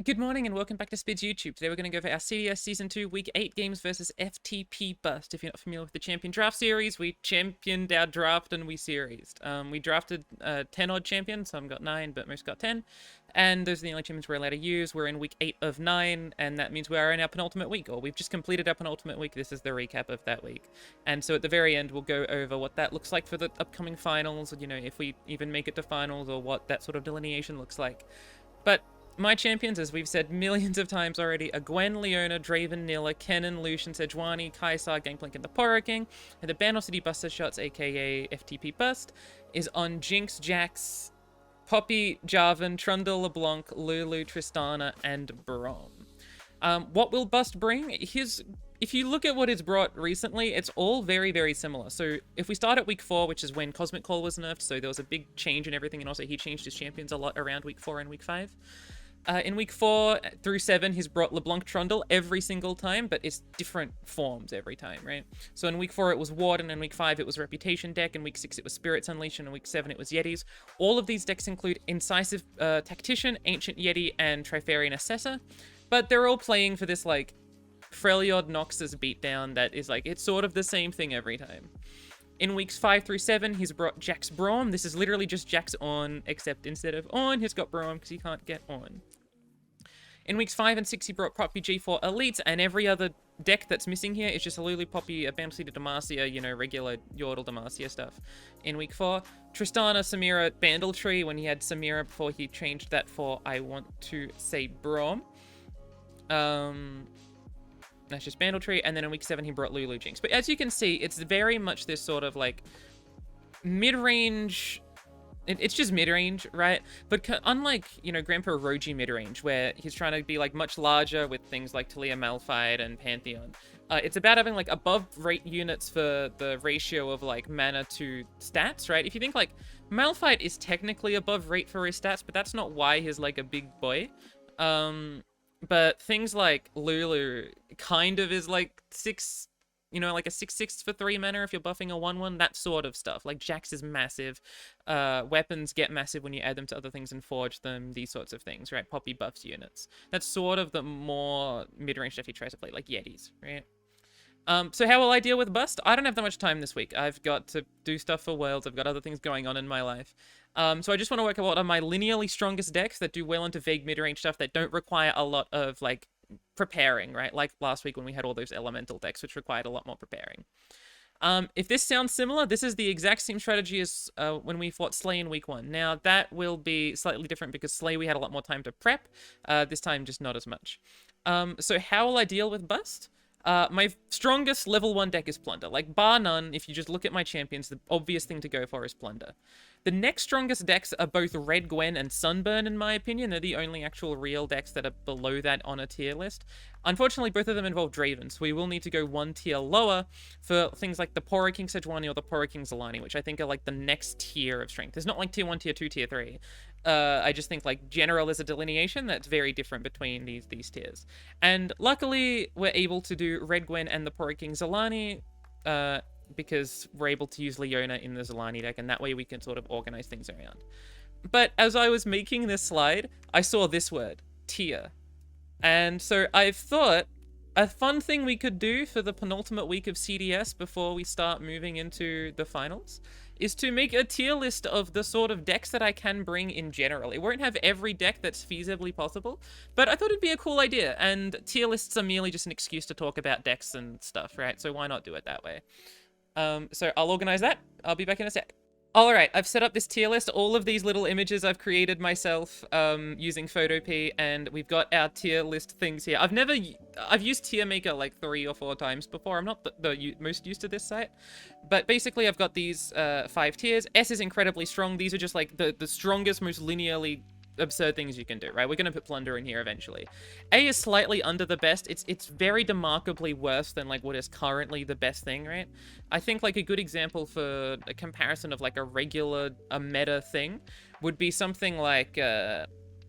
Good morning and welcome back to Spidz YouTube. Today we're going to go over our CDS Season 2 Week 8 games versus FTP Bust. If you're not familiar with the Champion Draft Series, we championed our draft and we seriesed. We drafted 10 odd champions, some got 9, but most got 10. And those are the only champions we're allowed to use. We're in Week 8 of 9, and that means we are in our penultimate week, or we've just completed our penultimate week. This is the recap of that week. And so at the very end, we'll go over what that looks like for the upcoming finals, you know, if we even make it to finals, or what that sort of delineation looks like. But my champions, as we've said millions of times already, are Gwen, Leona, Draven, Nilla, Kennen, Lucian, Sejuani, Kaisar, Gangplank, and the Porro King. And the Banner City Buster Shots, aka FTP Bust, is on Jinx, Jax, Poppy, Jarvan, Trundle, LeBlanc, Lulu, Tristana, and Braum. What will Bust bring? If you look at what it's brought recently, it's all very, very similar. So if we start at week 4, which is when Cosmic Call was nerfed, so there was a big change in everything, and also he changed his champions a lot around week 4 and week 5. In week 4 through 7, he's brought LeBlanc Trundle every single time, but it's different forms every time, right? So in week 4, it was Warden, in week 5, it was Reputation deck, in week 6, it was Spirits Unleashed, and in week 7, it was Yetis. All of these decks include Incisive Tactician, Ancient Yeti, and Trifarian Assessor, but they're all playing for this, like, Freljord Noxus beatdown that is, like, it's sort of the same thing every time. In weeks 5 through 7, he's brought Jax Braum. This is literally just Jax on, except instead of on, he's got Braum because he can't get on. In weeks 5 and 6, he brought Poppy G4 Elites, and every other deck that's missing here is just a Lulu, Poppy, a Bantley Demacia, you know, regular Yordle Demacia stuff. In week 4, Tristana, Samira, Bandletree, when he had Samira before he changed that for, I want to say, Braum. That's just Bandletree, and then in week 7 he brought Lulu Jinx. But as you can see, it's very much this sort of like mid-range. It's just mid-range, right? But unlike, you know, Grandpa Roji mid-range, where he's trying to be like much larger with things like Talia Malphite and Pantheon, it's about having like above rate units for the ratio of like mana to stats, right? If you think like Malphite is technically above rate for his stats, but that's not why he's like a big boy. But things like Lulu kind of is like 6, you know, like a 6/6 for 3 mana if you're buffing a 1/1, that sort of stuff. Like Jax is massive. Weapons get massive when you add them to other things and forge them, these sorts of things, right? Poppy buffs units. That's sort of the more mid-range stuff he tries to play, like Yetis, right? So how will I deal with Bust? I don't have that much time this week. I've got to do stuff for Worlds. I've got other things going on in my life. So I just want to work out what are my linearly strongest decks that do well into vague mid-range stuff that don't require a lot of, like, preparing, right? Like last week when we had all those elemental decks, which required a lot more preparing. If this sounds similar, this is the exact same strategy as when we fought Slay in week 1. Now, that will be slightly different because Slay we had a lot more time to prep. This time, just not as much. So how will I deal with Bust? My strongest level 1 deck is Plunder. Like, bar none, if you just look at my champions, the obvious thing to go for is Plunder. The next strongest decks are both Red Gwen and Sunburn, in my opinion. They're the only actual real decks that are below that on a tier list. Unfortunately, both of them involve Draven, so we will need to go 1 tier lower for things like the Porro King Sejuani or the Porro King Zolani, which I think are like the next tier of strength. There's not like tier 1, tier 2, tier 3. I just think like general is a delineation that's very different between these tiers. And luckily, we're able to do Red Gwen and the Porro King Zolani, because we're able to use Leona in the Zolani deck, and that way we can sort of organize things around. But as I was making this slide, I saw this word, tier. And so I've thought a fun thing we could do for the penultimate week of CDS before we start moving into the finals is to make a tier list of the sort of decks that I can bring in general. It won't have every deck that's feasibly possible, but I thought it'd be a cool idea, and tier lists are merely just an excuse to talk about decks and stuff, right? So why not do it that way? So I'll organize that. I'll be back in a sec. Alright, I've set up this tier list. All of these little images I've created myself using Photopea, and we've got our tier list things here. I've used Tier Maker like 3 or 4 times before. I'm not the most used to this site. But basically I've got these 5 tiers. S is incredibly strong. These are just like the strongest, most linearly absurd things you can do, right? We're going to put Plunder in here eventually. A is slightly under the best. It's very demarkably worse than like what is currently the best thing, right? I think like a good example for a comparison of like a meta thing would be something like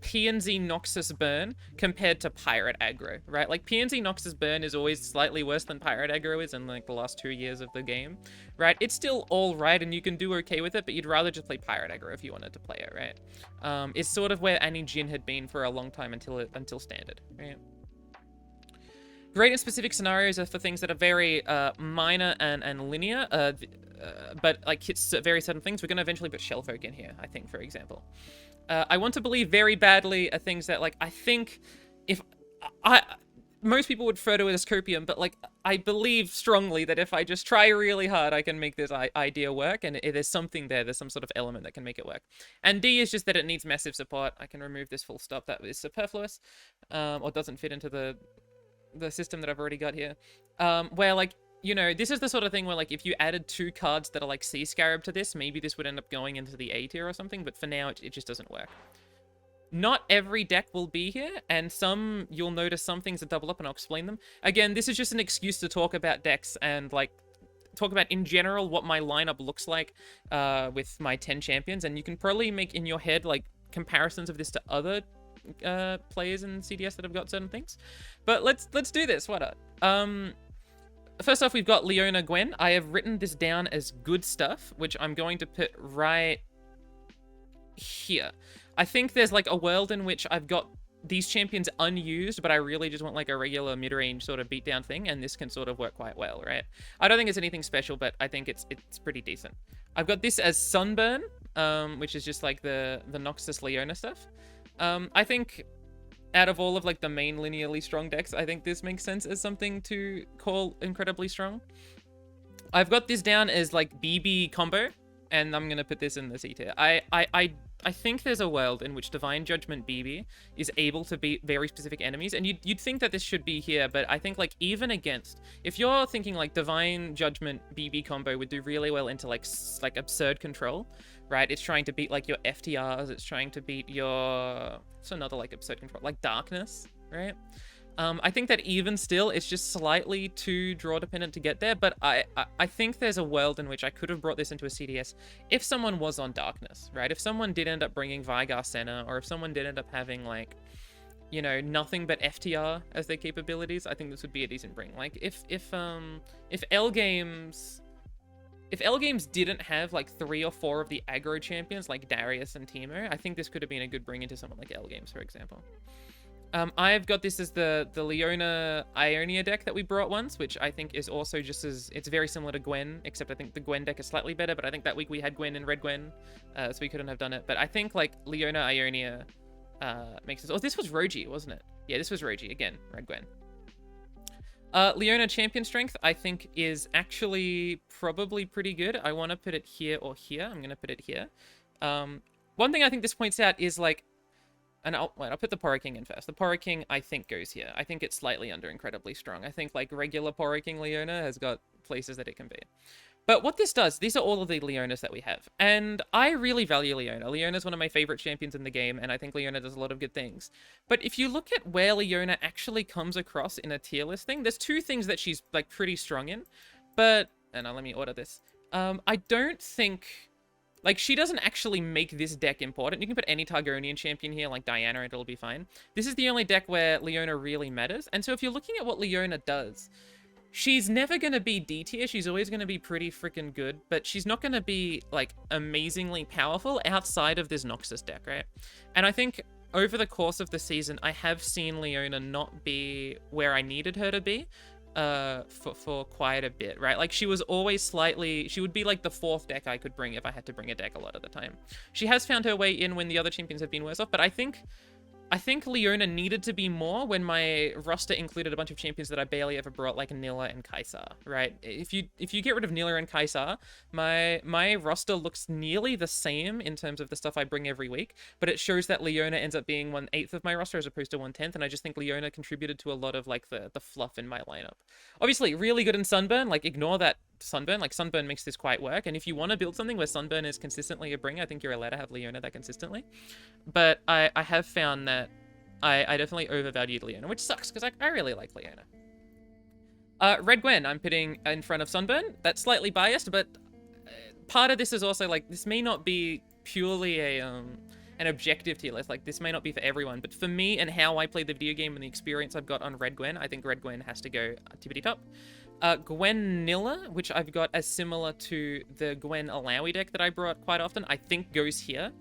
PNZ Noxus burn compared to Pirate aggro, right? Like, PNZ Noxus burn is always slightly worse than Pirate aggro is in, like, the last 2 years of the game, right? It's still all right, and you can do okay with it, but you'd rather just play Pirate aggro if you wanted to play it, right? It's sort of where Annie Jin had been for a long time until Standard, right? Great in specific scenarios are for things that are very minor and linear, but like hits very certain things. We're going to eventually put Shellfolk in here, I think, for example. I want to believe very badly are things that, like, I think if most people would refer to it as copium, but like I believe strongly that if I just try really hard, I can make this idea work, and there's something there. There's some sort of element that can make it work. And D is just that it needs massive support. I can remove this full stop. That is superfluous, or doesn't fit into the system that I've already got here. Where, like, you know, this is the sort of thing where, like, if you added 2 cards that are like Sea Scarab to this, maybe this would end up going into the A tier or something, but for now it just doesn't work. Not every deck will be here, and some, you'll notice some things that double up, and I'll explain them. Again, this is just an excuse to talk about decks and, like, talk about in general what my lineup looks like with my 10 champions, and you can probably make in your head, like, comparisons of this to other players in CDS that have got certain things. But let's do this. Why not? First off, we've got Leona Gwen. I have written this down as good stuff, which I'm going to put right here. I think there's like a world in which I've got these champions unused, but I really just want like a regular mid-range sort of beatdown thing, and this can sort of work quite well, right? I don't think it's anything special, but I think it's pretty decent. I've got this as Sunburn, which is just like the Noxus Leona stuff. I think out of all of like the main linearly strong decks, I think this makes sense as something to call incredibly strong. I've got this down as like BB combo, and I'm gonna put this in the C tier. I think there's a world in which Divine Judgment BB is able to beat very specific enemies, and you'd think that this should be here, but I think like even against, if you're thinking like Divine Judgment BB combo would do really well into like absurd control, right? It's trying to beat like your FTRs, it's trying to beat your, it's another like absurd control, like darkness, right? I think that even still, it's just slightly too draw dependent to get there, but I think there's a world in which I could have brought this into a CDS if someone was on darkness, right? If someone did end up bringing Vigar Senna, or if someone did end up having like, you know, nothing but FTR as their capabilities, I think this would be a decent bring. Like if L Games didn't have like 3 or 4 of the aggro champions like Darius and Teemo, I think this could have been a good bring into someone like L Games, for example. I've got this as the Leona Ionia deck that we brought once, which I think is also just as, it's very similar to Gwen, except I think the Gwen deck is slightly better, but I think that week we had Gwen and Red Gwen, so we couldn't have done it. But I think like Leona Ionia makes this, oh, this was Roji, wasn't it? Yeah, this was Roji, again, Red Gwen. Leona Champion Strength, I think, is actually probably pretty good. I want to put it here or here. I'm going to put it here. One thing I think this points out is like, and I'll put the Porra King in first. The Porra King, I think, goes here. I think it's slightly under incredibly strong. I think, like, regular Porra King Leona has got places that it can be. But what this does, these are all of the Leonas that we have. And I really value Leona. Leona's one of my favorite champions in the game, and I think Leona does a lot of good things. But if you look at where Leona actually comes across in a tier list thing, there's 2 things that she's, like, pretty strong in. But, and let me order this. I don't think... Like, she doesn't actually make this deck important. You can put any Targonian champion here, like Diana, and it'll be fine. This is the only deck where Leona really matters. And so if you're looking at what Leona does, she's never going to be D tier. She's always going to be pretty freaking good. But she's not going to be, like, amazingly powerful outside of this Noxus deck, right? And I think over the course of the season, I have seen Leona not be where I needed her to be. For quite a bit, right? Like, she was always slightly, she would be like the 4th deck I could bring if I had to bring a deck a lot of the time. She has found her way in when the other champions have been worse off, but I think Leona needed to be more when my roster included a bunch of champions that I barely ever brought, like Nilla and Kaisar, right? If you get rid of Nilla and Kaisar, my roster looks nearly the same in terms of the stuff I bring every week, but it shows that Leona ends up being 1/8 of my roster as opposed to 1/10, and I just think Leona contributed to a lot of like the fluff in my lineup. Obviously, really good in Sunburn, like ignore that Sunburn, like Sunburn makes this quite work, and if you want to build something where Sunburn is consistently a bring, I think you're allowed to have Leona that consistently. But I have found that I definitely overvalued Leona, which sucks because I really like Leona. Red Gwen, I'm putting in front of Sunburn. That's slightly biased, but part of this is also like, this may not be purely an objective tier list. Like, this may not be for everyone, but for me and how I play the video game and the experience I've got on Red Gwen, I think Red Gwen has to go tippity top. Gwen-Nilla, which I've got as similar to the Gwen Alawi deck that I brought quite often, I think goes here.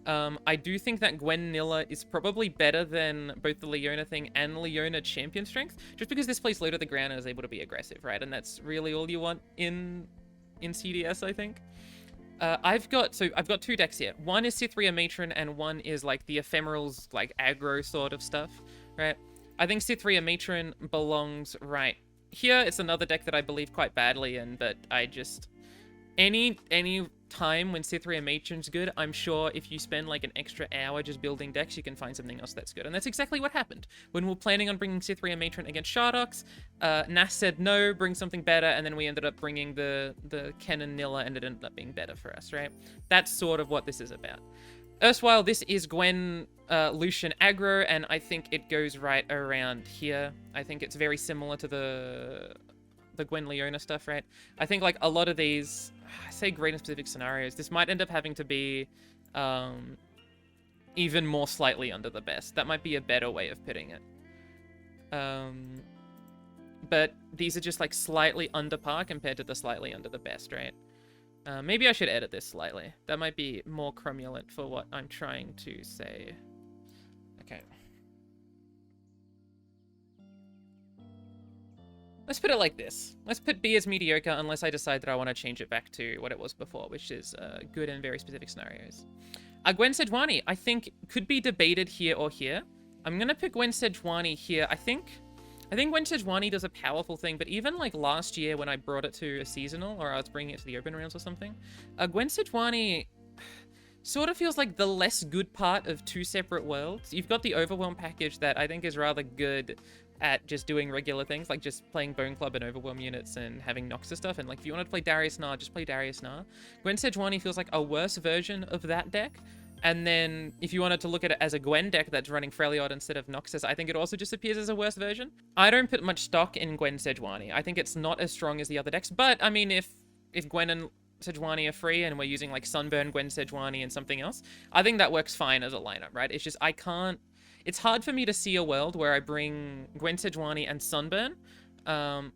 I do think that Gwen-Nilla is probably better than both the Leona thing and Leona champion strength, just because this plays low to the ground and is able to be aggressive, right? And that's really all you want in CDS, I think. I've got two decks here. One is Cytherea Matron, and one is like the Ephemerals, like aggro sort of stuff, right? I think Cytherea Matron belongs right here. It's another deck that I believe quite badly in, but I just... Any time when Cytherea Matron's good, I'm sure if you spend like an extra hour just building decks, you can find something else that's good. And that's exactly what happened. When we were planning on bringing Cytherea Matron against Shardox, Nas said no, bring something better, and then we ended up bringing the Ken and Nilla, and it ended up being better for us, right? That's sort of what this is about. Erstwhile, this is Gwen Lucian aggro, and I think it goes right around here. I think it's very similar to the Gwen Leona stuff, right? I think like a lot of these, I say great in specific scenarios, this might end up having to be even more slightly under the best. That might be a better way of putting it. But these are just like slightly under par compared to the slightly under the best, right? Maybe I should edit this slightly. That might be more cromulent for what I'm trying to say. Okay. Let's put it like this. Let's put B as mediocre unless I decide that I want to change it back to what it was before, which is good in very specific scenarios. Gwen Sejuani, I think, could be debated here or here. I'm going to pick Gwen Sejuani here. I think Gwen Sejuani does a powerful thing, but even like last year when I brought it to a seasonal, or I was bringing it to the open rounds or something, Gwen Sejuani sort of feels like the less good part of two separate worlds. You've got the Overwhelm package that I think is rather good at just doing regular things, like just playing Bone Club and Overwhelm units and having Noxus stuff. And like, if you wanted to play Darius Nar, just play Darius Nar. Gwen Sejuani feels like a worse version of that deck. And then if you wanted to look at it as a Gwen deck that's running Freljord instead of Noxus, I think it also just appears as a worse version. I don't put much stock in Gwen Sejuani. I think it's not as strong as the other decks. But I mean, if Gwen and Sejuani are free and we're using like Sunburn, Gwen Sejuani, and something else, I think that works fine as a lineup, right? It's just it's hard for me to see a world where I bring Gwen Sejuani and Sunburn,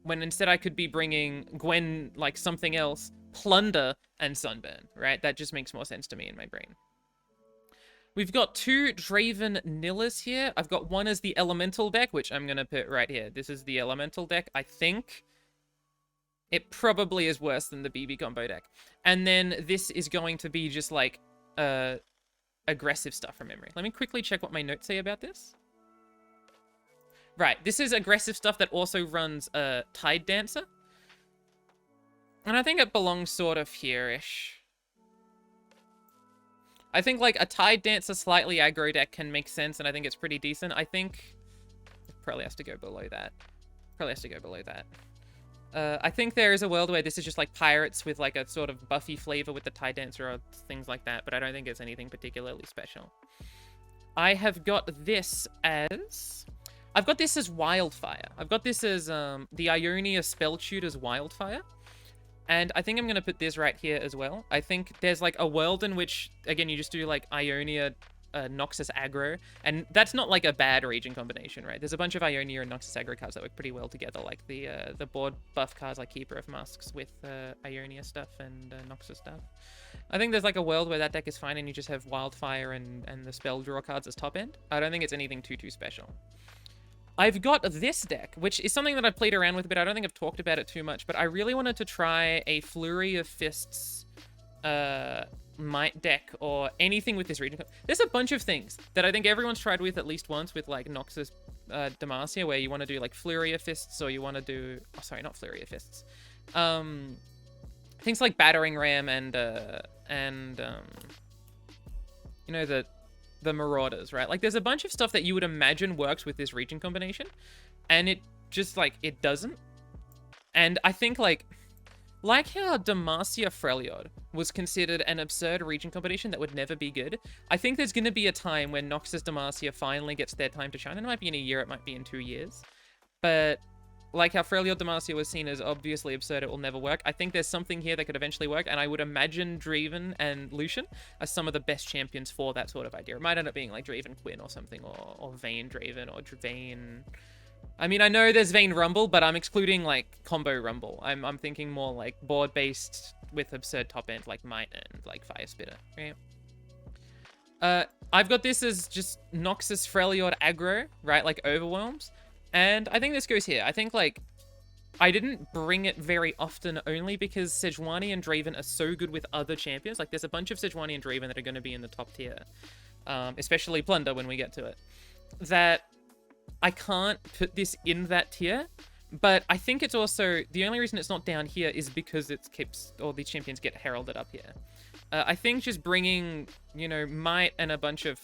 when instead I could be bringing Gwen, like something else, Plunder, and Sunburn, right? That just makes more sense to me in my brain. We've got two Draven Nillas here. I've got one as the Elemental deck, which I'm going to put right here. This is the Elemental deck. I think it probably is worse than the BB combo deck. And then this is going to be just like aggressive stuff from memory. Let me quickly check what my notes say about this. Right, this is aggressive stuff that also runs Tide Dancer. And I think it belongs sort of here-ish. I think like a Tide Dancer slightly aggro deck can make sense, and I think it's pretty decent. I think it probably has to go below that. I think there is a world where this is just like Pirates with like a sort of buffy flavor with the Tide Dancer or things like that, but I don't think it's anything particularly special. I have got this as... I've got this as Wildfire. I've got this as the Ionia Spelltutor's Wildfire. And I think I'm going to put this right here as well. I think there's like a world in which, again, you just do like Ionia Noxus aggro, and that's not like a bad region combination, right? There's a bunch of Ionia and Noxus aggro cards that work pretty well together, like the board buff cards like Keeper of Masks with Ionia stuff and Noxus stuff. I think there's like a world where that deck is fine and you just have Wildfire and the spell draw cards as top end. I don't think it's anything too special. I've got this deck, which is something that I've played around with, but I don't think I've talked about it too much, but I really wanted to try a Flurry of Fists Might deck or anything with this region. There's a bunch of things that I think everyone's tried with at least once with like Noxus Demacia, where you want to do like Flurry of Fists, or you want to do... Oh, sorry, not Flurry of Fists. Things like Battering Ram and you know, the Marauders, right? Like, there's a bunch of stuff that you would imagine works with this region combination, and it just, like, it doesn't. And I think, like how Demacia Freljord was considered an absurd region combination that would never be good, I think there's going to be a time when Noxus Demacia finally gets their time to shine. And it might be in a year, it might be in 2 years. But like how Freljord Demacia was seen as obviously absurd, it will never work. I think there's something here that could eventually work, and I would imagine Draven and Lucian are some of the best champions for that sort of idea. It might end up being like Draven Quinn or something, or Vayne Draven, or Vayne... I mean, I know there's Vayne Rumble, but I'm excluding, like, combo Rumble. I'm thinking more, like, board-based with absurd top-end, like Might and, like, Fire Spitter, right? I've got this as just Noxus Freljord aggro, right, like Overwhelms. And I think this goes here. I think, like, I didn't bring it very often only because Sejuani and Draven are so good with other champions. Like, there's a bunch of Sejuani and Draven that are going to be in the top tier, especially Plunder when we get to it, that I can't put this in that tier. But I think it's also, the only reason it's not down here is because it keeps, all these champions get heralded up here. I think just bringing, you know, Might and a bunch of,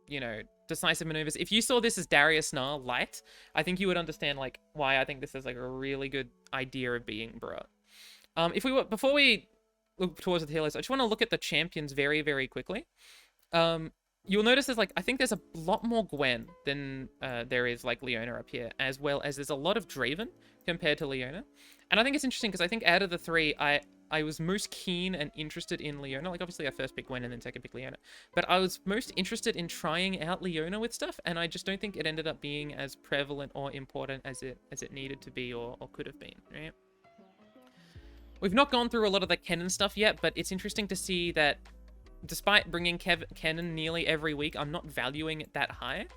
you know, decisive maneuvers. If you saw this as Darius Nar light, I think you would understand, like, why I think this is, like, a really good idea of being brought. Before we look towards the tier list, I just want to look at the champions very, very quickly. You'll notice there's, like, I think there's a lot more Gwen than there is, like, Leona up here, as well as there's a lot of Draven compared to Leona. And I think it's interesting because I think out of the three, I was most keen and interested in Leona. Like, obviously, I first picked Gwen and then second picked Leona. But I was most interested in trying out Leona with stuff, and I just don't think it ended up being as prevalent or important as it needed to be or could have been, right? We've not gone through a lot of the Kennen stuff yet, but it's interesting to see that despite bringing Kennen nearly every week, I'm not valuing it that high.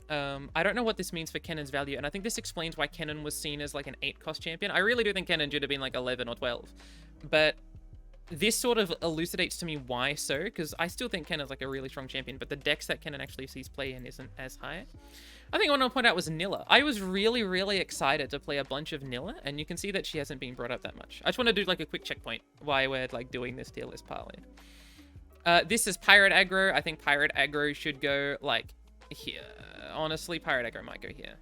I don't know what this means for Kennen's value, and I think this explains why Kennen was seen as like an 8-cost champion. I really do think Kennen should have been like 11 or 12, but this sort of elucidates to me why so, because I still think Kennen's like a really strong champion, but the decks that Kennen actually sees play in isn't as high. I think I want to point out was Nilla. I was really, really excited to play a bunch of Nilla, and you can see that she hasn't been brought up that much. I just want to do like a quick checkpoint why we're like doing this tier list partly. This is Pirate Aggro. I think Pirate Aggro should go like here. Honestly, Pirate Aggro might go here.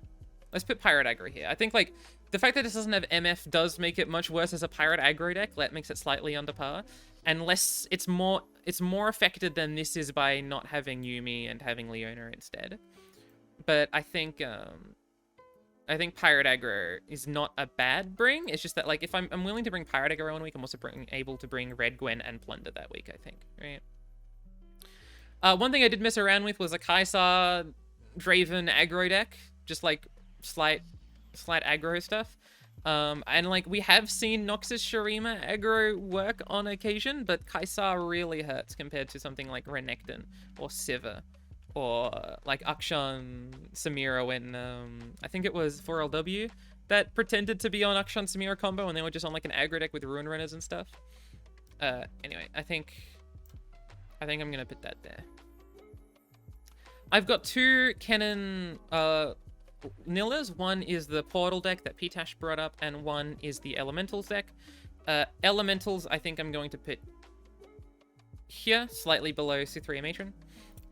Let's put Pirate Aggro here. I think like the fact that this doesn't have MF does make it much worse as a Pirate Aggro deck. That makes it slightly under par. And less, it's more affected than this is by not having Yuumi and having Leona instead. But I think Pirate Aggro is not a bad bring. It's just that like if I'm willing to bring Pirate Aggro one week, I'm also able to bring Red Gwen and Plunder that week, I think, right? One thing I did mess around with was a Kaisar Draven aggro deck, just like slight aggro stuff. And like we have seen Noxus Shurima aggro work on occasion, but Kaisar really hurts compared to something like Renekton or Sivir or like Akshan Samira when I think it was 4LW that pretended to be on Akshan Samira combo and they were just on like an aggro deck with Ruin Runners and stuff. Anyway, I think I'm gonna put that there. I've got two Kennen Nillas. One is the Portal deck that Pitash brought up, and one is the Elementals deck. Elementals, I think I'm going to put here, slightly below Cithria Matron.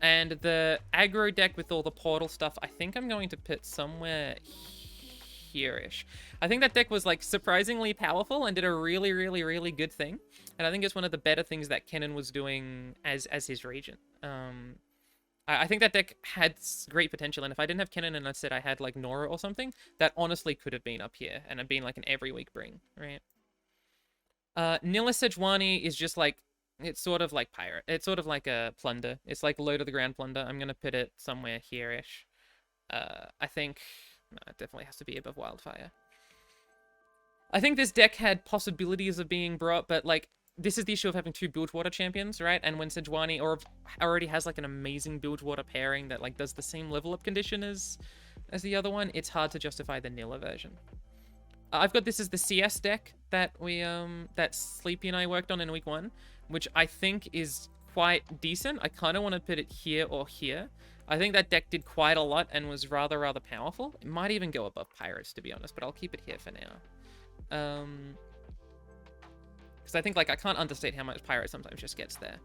And the aggro deck with all the Portal stuff, I think I'm going to put somewhere here-ish. I think that deck was like surprisingly powerful and did a really, really, really good thing. And I think it's one of the better things that Kennen was doing as his regent. I think that deck had great potential, and if I didn't have Kennen and I said I had like Nora or something, that honestly could have been up here and have been like an every week bring, right? Nilla Sejuani is just like, it's sort of like Pirate. It's sort of like a Plunder. It's like low to the ground Plunder. I'm gonna put it somewhere here-ish. I think no, it definitely has to be above Wildfire. I think this deck had possibilities of being brought, but like this is the issue of having two Bilgewater champions, right? And when Sejuani already has like an amazing Bilgewater pairing that like does the same level up condition as the other one, it's hard to justify the Nilla version. I've got this as the CS deck that that Sleepy and I worked on in week 1, which I think is quite decent. I kind of want to put it here or here. I think that deck did quite a lot and was rather powerful. It might even go above Pirates, to be honest, but I'll keep it here for now. Because I think, like, I can't understate how much Pirate sometimes just gets there.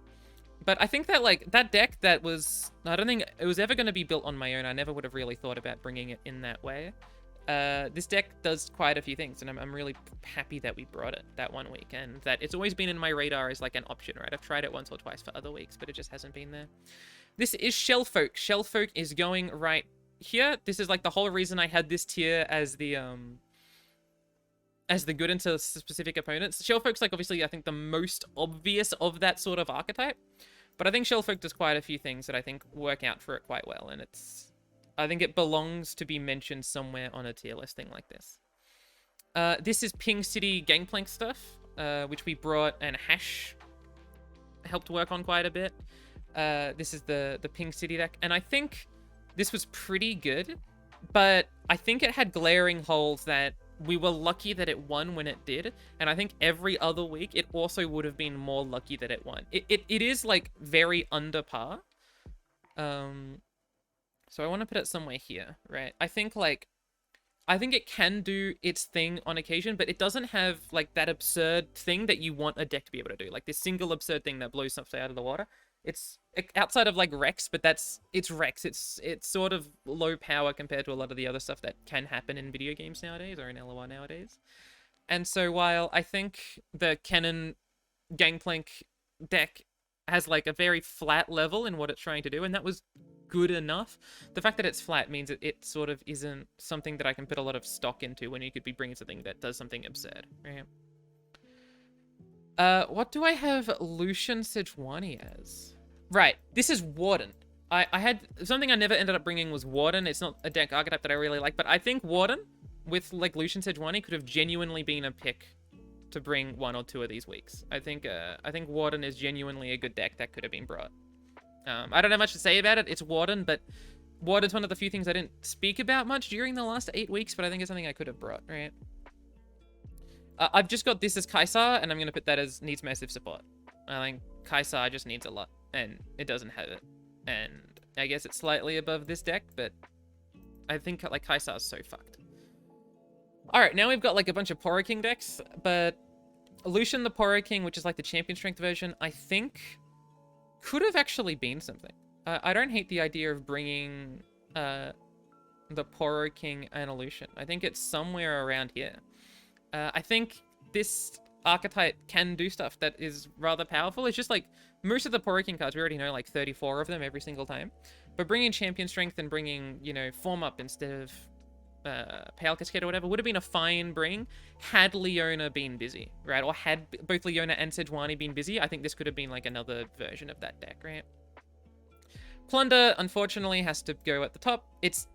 But I think that, like, that deck that was... I don't think it was ever going to be built on my own. I never would have really thought about bringing it in that way. This deck does quite a few things, and I'm really happy that we brought it that one week, and that it's always been in my radar as, like, an option, right? I've tried it once or twice for other weeks, but it just hasn't been there. This is Shellfolk. Shellfolk is going right here, this is like the whole reason I had this tier as the good into specific opponents. Shellfolk's like obviously I think the most obvious of that sort of archetype, but I think Shellfolk does quite a few things that I think work out for it quite well, and I think it belongs to be mentioned somewhere on a tier listing like this. This is Ping City Gangplank stuff, which we brought, and Hash helped work on quite a bit. This is the Ping City deck, and I think this was pretty good, but I think it had glaring holes that we were lucky that it won when it did, and I think every other week it also would have been more lucky that it won. It is like very under par. So I want to put it somewhere here, right? I think it can do its thing on occasion, but it doesn't have like that absurd thing that you want a deck to be able to do, like this single absurd thing that blows something out of the water. It's outside of like Rex, but it's Rex. It's sort of low power compared to a lot of the other stuff that can happen in video games nowadays or in LoR nowadays. And so while I think the Cannon Gangplank deck has like a very flat level in what it's trying to do, and that was good enough, the fact that it's flat means it sort of isn't something that I can put a lot of stock into when you could be bringing something that does something absurd, right? What do I have Lucian Sejuani as? Right, this is Warden. I had something I never ended up bringing was Warden. It's not a deck archetype that I really like, but I think Warden with like Lucian Sejuani could have genuinely been a pick to bring 1 or 2 of these weeks. I think Warden is genuinely a good deck that could have been brought. I don't have much to say about it. It's Warden, but Warden's one of the few things I didn't speak about much during the last 8 weeks, but I think it's something I could have brought, right? I've just got this as Kaisar, and I'm going to put that as needs massive support. I think Kaisar just needs a lot, and it doesn't have it. And I guess it's slightly above this deck, but I think like Kaisar is so fucked. Alright, now we've got like a bunch of Poro King decks, but Lucian the Poro King, which is like the champion strength version, I think could have actually been something. I don't hate the idea of bringing the Poro King and a Lucian. I think it's somewhere around here. I think this archetype can do stuff that is rather powerful. It's just like most of the Poro King cards, we already know like 34 of them every single time. But bringing champion strength and bringing, you know, form up instead of Pale Cascade or whatever would have been a fine bring had Leona been busy, right? Or had both Leona and Sejuani been busy. I think this could have been like another version of that deck, right? Plunder, unfortunately, has to go at the top. It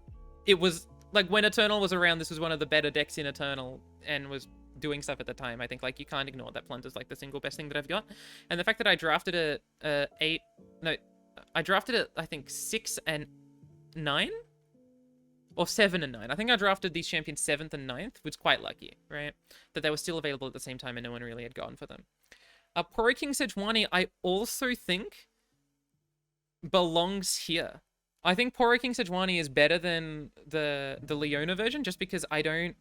was like when Eternal was around, this was one of the better decks in Eternal and was doing stuff at the time. I think like you can't ignore that Plunder's like the single best thing that I've got. And the fact that I drafted it I drafted it I think 6 and 9 or 7 and 9. I think I drafted these champions 7th and 9th, which was quite lucky, right? That they were still available at the same time and no one really had gone for them. Poro King Sejuani, I also think belongs here. I think Poro King Sejuani is better than the Leona version just because I don't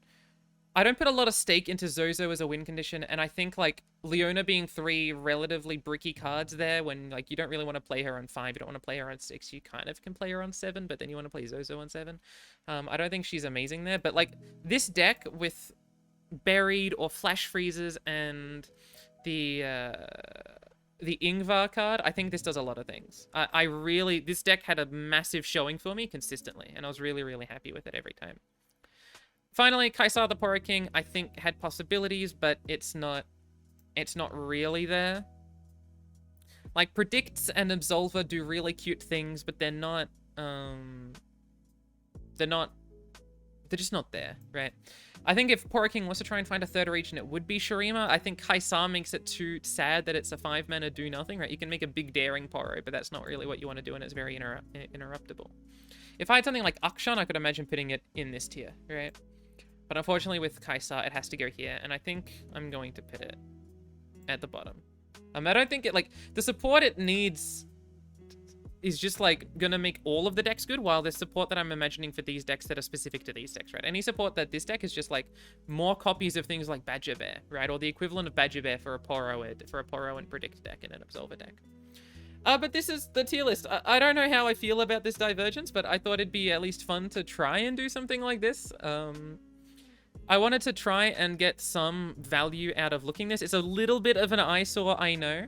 put a lot of stake into Zozo as a win condition, and I think like Leona being 3 relatively bricky cards there when like you don't really want to play her on 5, you don't want to play her on 6, you kind of can play her on 7, but then you want to play Zozo on 7. I don't think she's amazing there, but like this deck with Buried or Flash Freezes and the Ingvar card, I think this does a lot of things. This deck had a massive showing for me consistently, and I was really, really happy with it every time. Finally, Kaisar the Poro King, I think had possibilities, but it's not really there. Like, Predicts and Absolver do really cute things, but they're just not there, right? I think if Poro King was to try and find a third region, it would be Shurima. I think Kaisar makes it too sad that it's a 5-mana do-nothing, right? You can make a big daring Poro, but that's not really what you want to do, and it's very interruptible. If I had something like Akshan, I could imagine putting it in this tier, right? But unfortunately with Kaisar, it has to go here, and I think I'm going to put it at the bottom. I don't think it, like, the support it needs is just, like, gonna make all of the decks good, while there's support that I'm imagining for these decks that are specific to these decks, right? Any support that this deck is just, like, more copies of things like Badger Bear, right? Or the equivalent of Badger Bear for a Poro and Predict deck and an Absolver deck. But this is the tier list. I don't know how I feel about this divergence, but I thought it'd be at least fun to try and do something like this. I wanted to try and get some value out of looking this. It's a little bit of an eyesore, I know.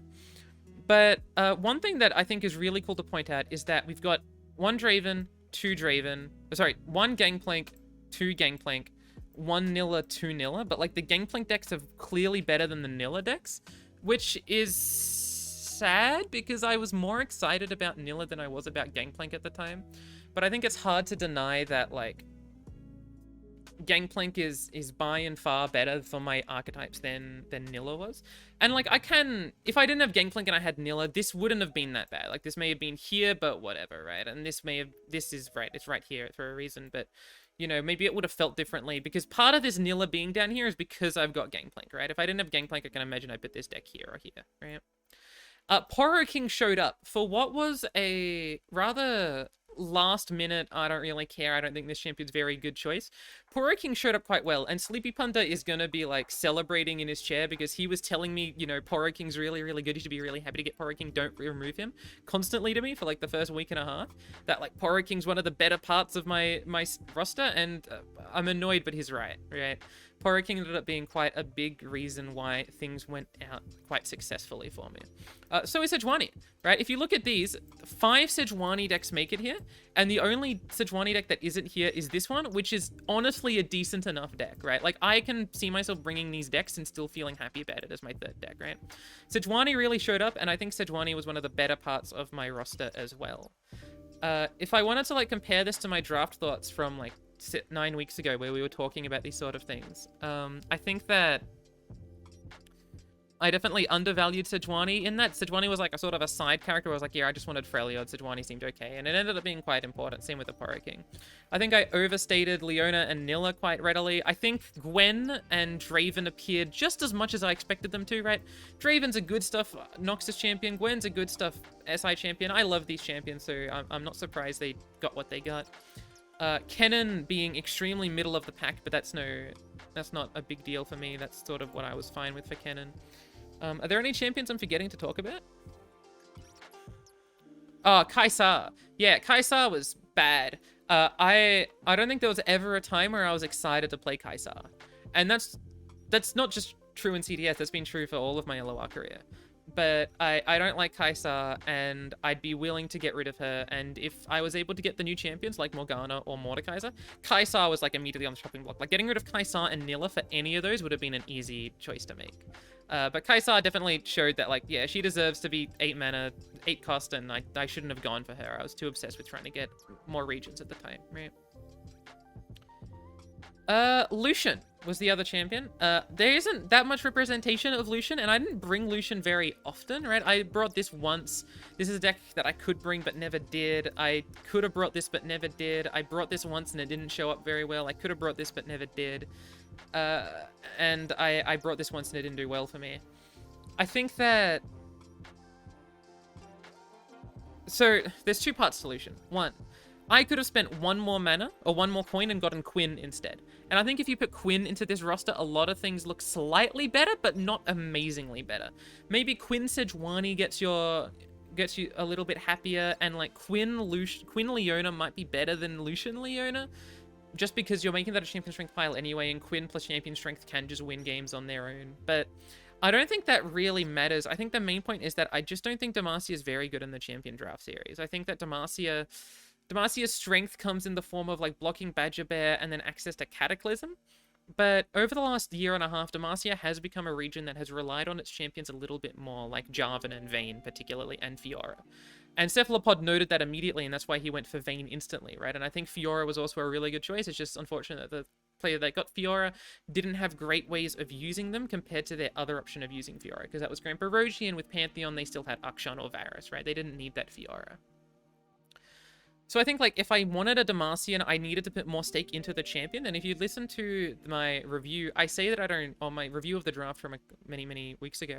But one thing that I think is really cool to point out is that we've got 1 Draven, 2 Draven. Sorry, 1 Gangplank, 2 Gangplank, 1 Nilla, 2 Nilla. But like the Gangplank decks are clearly better than the Nilla decks, which is sad because I was more excited about Nilla than I was about Gangplank at the time. But I think it's hard to deny that like Gangplank is by and far better for my archetypes than Nilla was. And like I can, if I didn't have Gangplank and I had Nilla, this wouldn't have been that bad. Like this may have been here, but whatever, right? And this is right, it's right here for a reason, but you know, maybe it would have felt differently because part of this Nilla being down here is because I've got Gangplank, right? If I didn't have Gangplank, I can imagine I put this deck here or here, right? Poro King showed up for what was a rather last minute, I don't really care, I don't think this champion's very good choice. Poro King showed up quite well, and Sleepy Panda is gonna be like celebrating in his chair because he was telling me, you know, Poro King's really, really good. You should be really happy to get Poro King. Don't remove him constantly to me for like the first week and a half. That like Poro King's one of the better parts of my roster, and I'm annoyed, but he's right? Poro King ended up being quite a big reason why things went out quite successfully for me. So is Sejuani, right? If you look at these, 5 Sejuani decks make it here, and the only Sejuani deck that isn't here is this one, which is honestly a decent enough deck, right? Like, I can see myself bringing these decks and still feeling happy about it as my 3rd deck, right? Sejuani really showed up, and I think Sejuani was one of the better parts of my roster as well. If I wanted to, like, compare this to my draft thoughts from, like, 9 weeks ago where we were talking about these sort of things, I think that I definitely undervalued Sejuani in that. Sejuani was like a sort of a side character where I was like, yeah, I just wanted Freljord. Sejuani seemed okay, and it ended up being quite important. Same with the Poro King. I think I overstated Leona and Nilla quite readily. I think Gwen and Draven appeared just as much as I expected them to, right? Draven's a good stuff Noxus champion. Gwen's a good stuff SI champion. I love these champions, so I'm not surprised they got what they got. Kennen being extremely middle of the pack, but that's not a big deal for me. That's sort of what I was fine with for Kennen. Are there any champions I'm forgetting to talk about? Oh, Kaisar. Yeah, Kaisar was bad. I don't think there was ever a time where I was excited to play Kaisar. And that's not just true in CDS, that's been true for all of my LoR career. But I don't like Kaisar, and I'd be willing to get rid of her. And if I was able to get the new champions like Morgana or Mordekaiser, Kaisar was like immediately on the chopping block. Like getting rid of Kaisar and Nilla for any of those would have been an easy choice to make. But Kaisar definitely showed that, like, yeah, she deserves to be 8 mana, 8 cost, and I shouldn't have gone for her. I was too obsessed with trying to get more regions at the time, right? Lucian was the other champion. There isn't that much representation of Lucian, and I didn't bring Lucian very often, right? I brought this once. This is a deck that I could bring but never did. I could have brought this but never did. I brought this once and it didn't show up very well. I could have brought this but never did. And I brought this once and it didn't do well for me. I think that... So, there's 2 parts to Lucian. 1, I could have spent 1 more mana, or 1 more coin, and gotten Quinn instead. And I think if you put Quinn into this roster, a lot of things look slightly better, but not amazingly better. Maybe Quinn Sejuani gets you a little bit happier, and like Quinn Leona might be better than Lucian Leona, just because you're making that a champion strength pile anyway, and Quinn plus champion strength can just win games on their own. But I don't think that really matters. I think the main point is that I just don't think Demacia is very good in the champion draft series. I think that Demacia's strength comes in the form of like blocking Badger Bear and then access to Cataclysm. But over the last year and a half, Demacia has become a region that has relied on its champions a little bit more, like Jarvan and Vayne particularly, and Fiora. And Cephalopod noted that immediately, and that's why he went for Vayne instantly, right? And I think Fiora was also a really good choice. It's just unfortunate that the player that got Fiora didn't have great ways of using them compared to their other option of using Fiora, because that was Grandpa Roshi, and with Pantheon, they still had Akshan or Varus, right? They didn't need that Fiora. So I think, like, if I wanted a Demacian, I needed to put more stake into the champion. And if you listen to my review, I say that I don't, on my review of the draft from many, many weeks ago,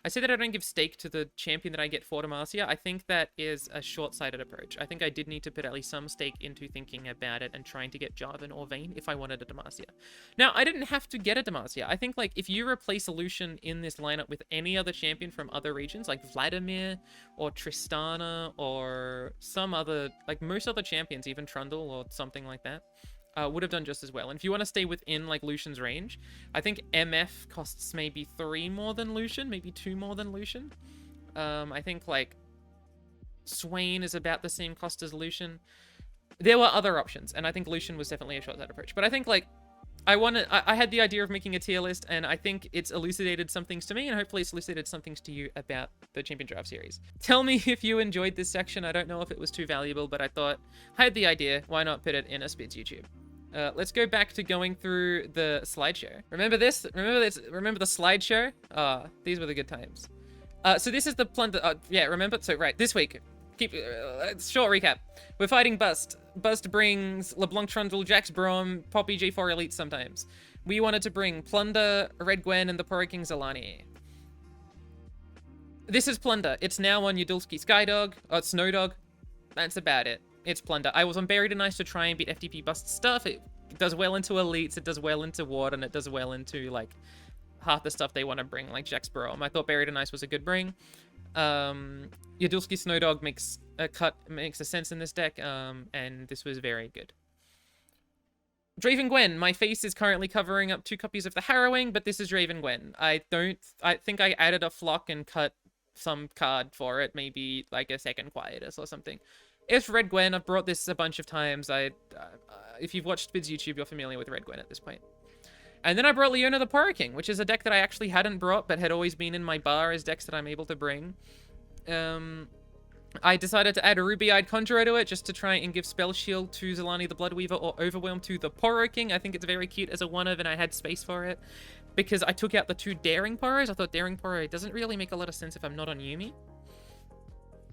I say that I don't give stake to the champion that I get for Demacia. I think that is a short-sighted approach. I think I did need to put at least some stake into thinking about it and trying to get Jarvan or Vayne if I wanted a Demacia. Now, I didn't have to get a Demacia. I think, like, if you replace a Lucian in this lineup with any other champion from other regions, like Vladimir or Tristana or some other, like, most other champions, even Trundle or something like that, would have done just as well. And if you want to stay within, like, Lucian's range, I think MF costs maybe 3 more than Lucian, maybe 2 more than Lucian. I think, like, Swain is about the same cost as Lucian. There were other options, and I think Lucian was definitely a shot at that approach. But I think, like, I had the idea of making a tier list, and I think it's elucidated some things to me, and hopefully it's elucidated some things to you about the Champion Draft series. Tell me if you enjoyed this section. I don't know if it was too valuable, but I thought I had the idea. Why not put it in a Spidz YouTube? Let's go back to going through the slideshow. Remember this? Remember this? Remember the slideshow? These were the good times. So this is the plunder. Yeah, remember? So, right, this week. Short recap. We're fighting Bust. Bust brings LeBlanc Trundle, Jax Brom, Poppy G4 Elite sometimes. We wanted to bring Plunder, Red Gwen, and the Poro King Zalani. This is Plunder. It's now on Yudulski Skydog, or Snowdog. That's about it. It's Plunder. I was on Buried and Ice to try and beat FTP Bust stuff. It does well into Elites, it does well into Ward, and it does well into, like, half the stuff they want to bring, like Jax Brom. I thought Buried and Ice was a good bring. Yadulski Snowdog makes a sense in this deck, and this was very good. Draven Gwen, my face is currently covering up 2 copies of the Harrowing, but this is Draven Gwen. I think I added a flock and cut some card for it, maybe like a second Quietus or something. It's Red Gwen. I've brought this a bunch of times. If you've watched Spidz YouTube, you're familiar with Red Gwen at this point. And then I brought Leona the Poro King, which is a deck that I actually hadn't brought, but had always been in my bar as decks that I'm able to bring. I decided to add a Ruby-Eyed Conjurer to it, just to try and give Spell Shield to Zalani the Bloodweaver, or Overwhelm to the Poro King. I think it's very cute as a one-of, and I had space for it. Because I took out the 2 Daring Poros. I thought Daring Poro doesn't really make a lot of sense if I'm not on Yuumi.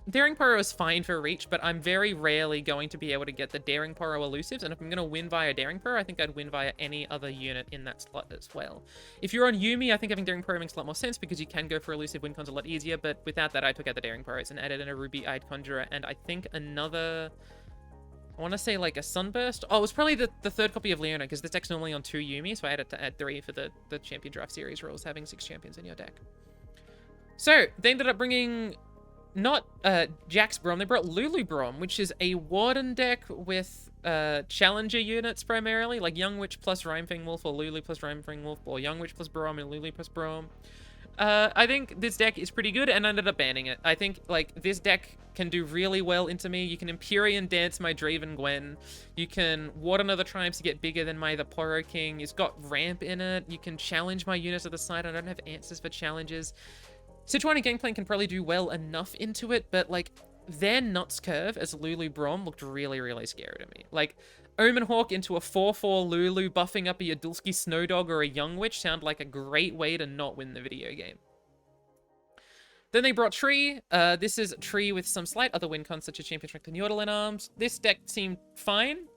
Daring Poro is fine for reach, but I'm very rarely going to be able to get the Daring Poro elusives, and if I'm going to win via Daring Poro, I think I'd win via any other unit in that slot as well. If you're on Yuumi, I think having Daring Poro makes a lot more sense, because you can go for elusive win cons a lot easier, but without that, I took out the Daring Poros and added in a Ruby-Eyed Conjurer, and I think another... I want to say like a Sunburst. Oh, it was probably the 3rd copy of Leona, because this deck's normally on 2 Yuumi, so I had to add 3 for the Champion Draft Series rules, having 6 champions in your deck. So, they ended up bringing... not Jax Brom, they brought Lulu Brom, which is a Warden deck with Challenger units primarily, like Young Witch plus Rhymefang Wolf, or Lulu plus Rhymefang Wolf, or Young Witch plus Brom and Lulu plus Brom. I think this deck is pretty good, and I ended up banning it. I think, like, this deck can do really well into me. You can Empyrean Dance my Draven Gwen. You can Ward another Triumphs to get bigger than my the Poro King. It's got Ramp in it. You can challenge my units at the side. I don't have answers for challenges. Sichuan and Gangplank can probably do well enough into it, but, like, their Nuts Curve as Lulu Brom looked really, really scary to me. Like, Omen Hawk into a 4/4 Lulu buffing up a Yadulski Snowdog or a Young Witch sound like a great way to not win the video game. Then they brought Tree. This is Tree with some slight other win cons such as Champion Strength and Yordle in Arms. This deck seemed fine.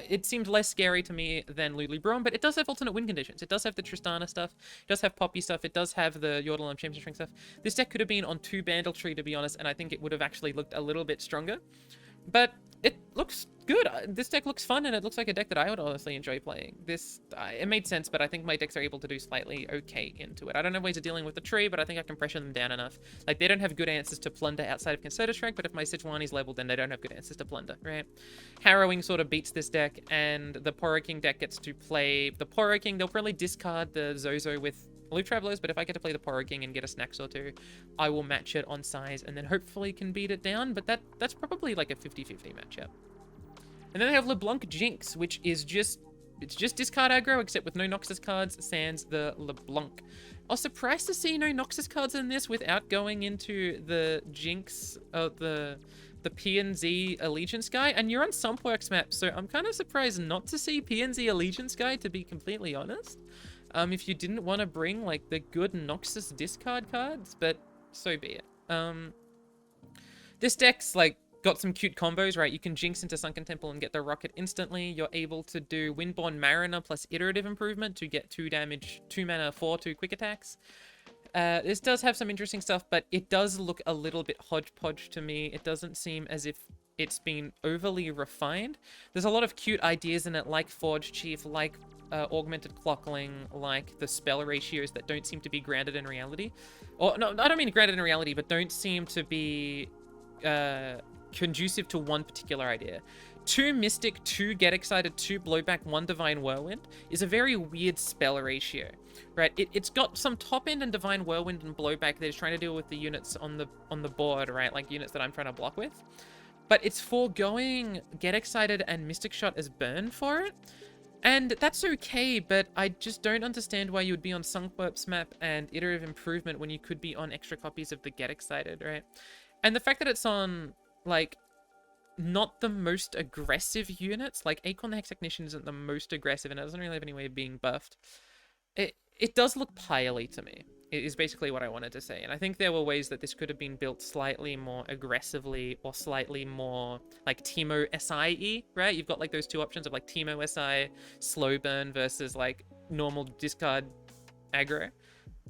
It seemed less scary to me than Lulu Brom, but it does have alternate win conditions. It does have the Tristana stuff. It does have Poppy stuff. It does have the Yordle and Champion Strength stuff. This deck could have been on 2 Bandletree, to be honest, and I think it would have actually looked a little bit stronger. But it looks good. This deck looks fun, and it looks like a deck that I would honestly enjoy playing. It made sense, but I think my decks are able to do slightly okay into it. I don't have ways of dealing with the tree, but I think I can pressure them down enough. Like, they don't have good answers to Plunder outside of Concerted Strike, but if my Sejuani's leveled, then they don't have good answers to Plunder, right? Harrowing sort of beats this deck, and the Poro King deck gets to play the Poro King. They'll probably discard the Zozo with Loop Travelers, but if I get to play the Poro King and get a Snacks or 2, I will match it on size and then hopefully can beat it down, but that's probably like a 50-50 matchup. And then they have LeBlanc Jinx, which is just discard aggro, except with no Noxus cards, sans the LeBlanc. I was surprised to see no Noxus cards in this without going into the Jinx, the PNZ Allegiance guy, and you're on Sumpworks map, so I'm kind of surprised not to see PNZ Allegiance guy, to be completely honest. If you didn't want to bring, like, the good Noxus discard cards, but so be it. This deck's, like, got some cute combos, right? You can Jinx into Sunken Temple and get the Rocket instantly. You're able to do Windborn Mariner plus Iterative Improvement to get 2 damage, 2 mana, 4/2 quick attacks. This does have some interesting stuff, but it does look a little bit hodgepodge to me. It doesn't seem as if it's been overly refined. There's a lot of cute ideas in it, like Forge Chief, like Augmented Clockling, like the spell ratios that don't seem to be grounded in reality. Or, no, I don't mean grounded in reality, but don't seem to be conducive to one particular idea. 2 Mystic, 2 Get Excited, 2 Blowback, 1 Divine Whirlwind is a very weird spell ratio, right? It's got some top end and Divine Whirlwind and Blowback that is trying to deal with the units on the board, right? Like units that I'm trying to block with. but it's foregoing Get Excited and Mystic Shot as burn for it. And that's okay, but I just don't understand why you would be on Sunkwerp's map and Iterative Improvement when you could be on extra copies of the Get Excited, right? And the fact that it's on, like, not the most aggressive units, like Acorn the Hex Technician isn't the most aggressive and it doesn't really have any way of being buffed. It does look piley to me. It is basically what I wanted to say. And I think there were ways that this could have been built slightly more aggressively or slightly more like Teemo SI-y, right? You've got like those two options of like Teemo SI, slow burn versus like normal discard aggro.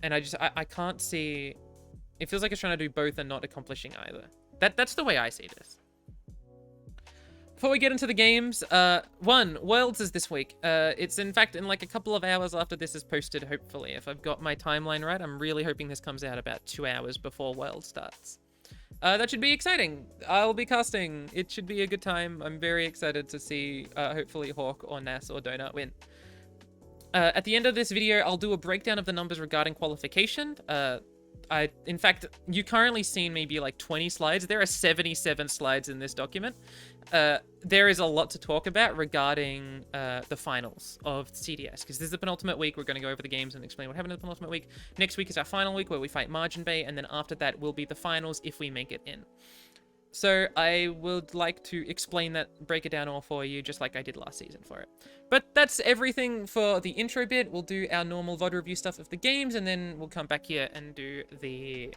And I can't see... It feels like it's trying to do both and not accomplishing either. That's the way I see this. Before we get into the games, Worlds is this week. It's in fact in like a couple of hours after this is posted, hopefully. If I've got my timeline right, I'm really hoping this comes out about 2 hours before Worlds starts. That should be exciting. I'll be casting. It should be a good time. I'm very excited to see, hopefully, Hawk or Nas or Donut win. At the end of this video, I'll do a breakdown of the numbers regarding qualification. In fact, you currently seen maybe like 20 slides. There are 77 slides in this document. There is a lot to talk about regarding the finals of CDS, because this is the penultimate week. We're going to go over the games and explain what happened in the penultimate week. Next week is our final week where we fight Margin Bay, and then after that will be the finals if we make it in. So I would like to explain that, break it down all for you, just like I did last season for it. But that's everything for the intro bit. We'll do our normal VOD review stuff of the games, and then we'll come back here and do the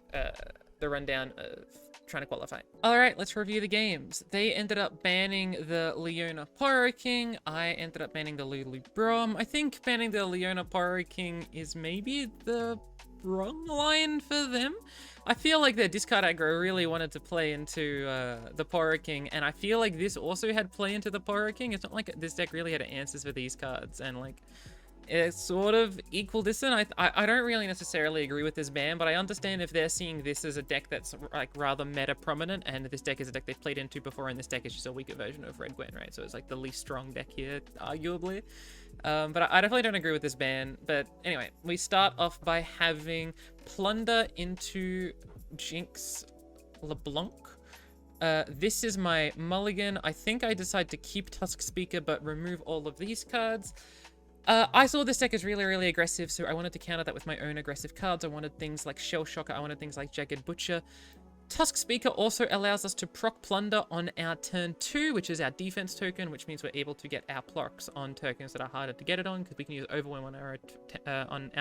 rundown of trying to qualify. All right, let's review the games. They ended up banning the Leona Poro King. I ended up banning the Lulu Brom. I think banning the Leona Poro King is maybe the wrong line for them. I feel like their discard aggro really wanted to play into the Poro King, and I feel like this also had play into the Poro King. It's not like this deck really had answers for these cards, and like it's sort of equal distance. I don't really necessarily agree with this ban, but I understand if they're seeing this as a deck that's like rather meta prominent, and this deck is a deck they've played into before, and this deck is just a weaker version of Red Gwen, right? So it's like the least strong deck here, arguably. But I definitely don't agree with this ban. But anyway, we start off by having Plunder into Jinx LeBlanc. This is my mulligan. I think I decide to keep Tusk Speaker, but remove all of these cards. I saw this deck is really, really aggressive, so I wanted to counter that with my own aggressive cards. I wanted things like Shell Shocker. I wanted things like Jagged Butcher. Tusk Speaker also allows us to proc Plunder on our turn 2, which is our defense token, which means we're able to get our procs on tokens that are harder to get it on, because we can use Overwhelm on our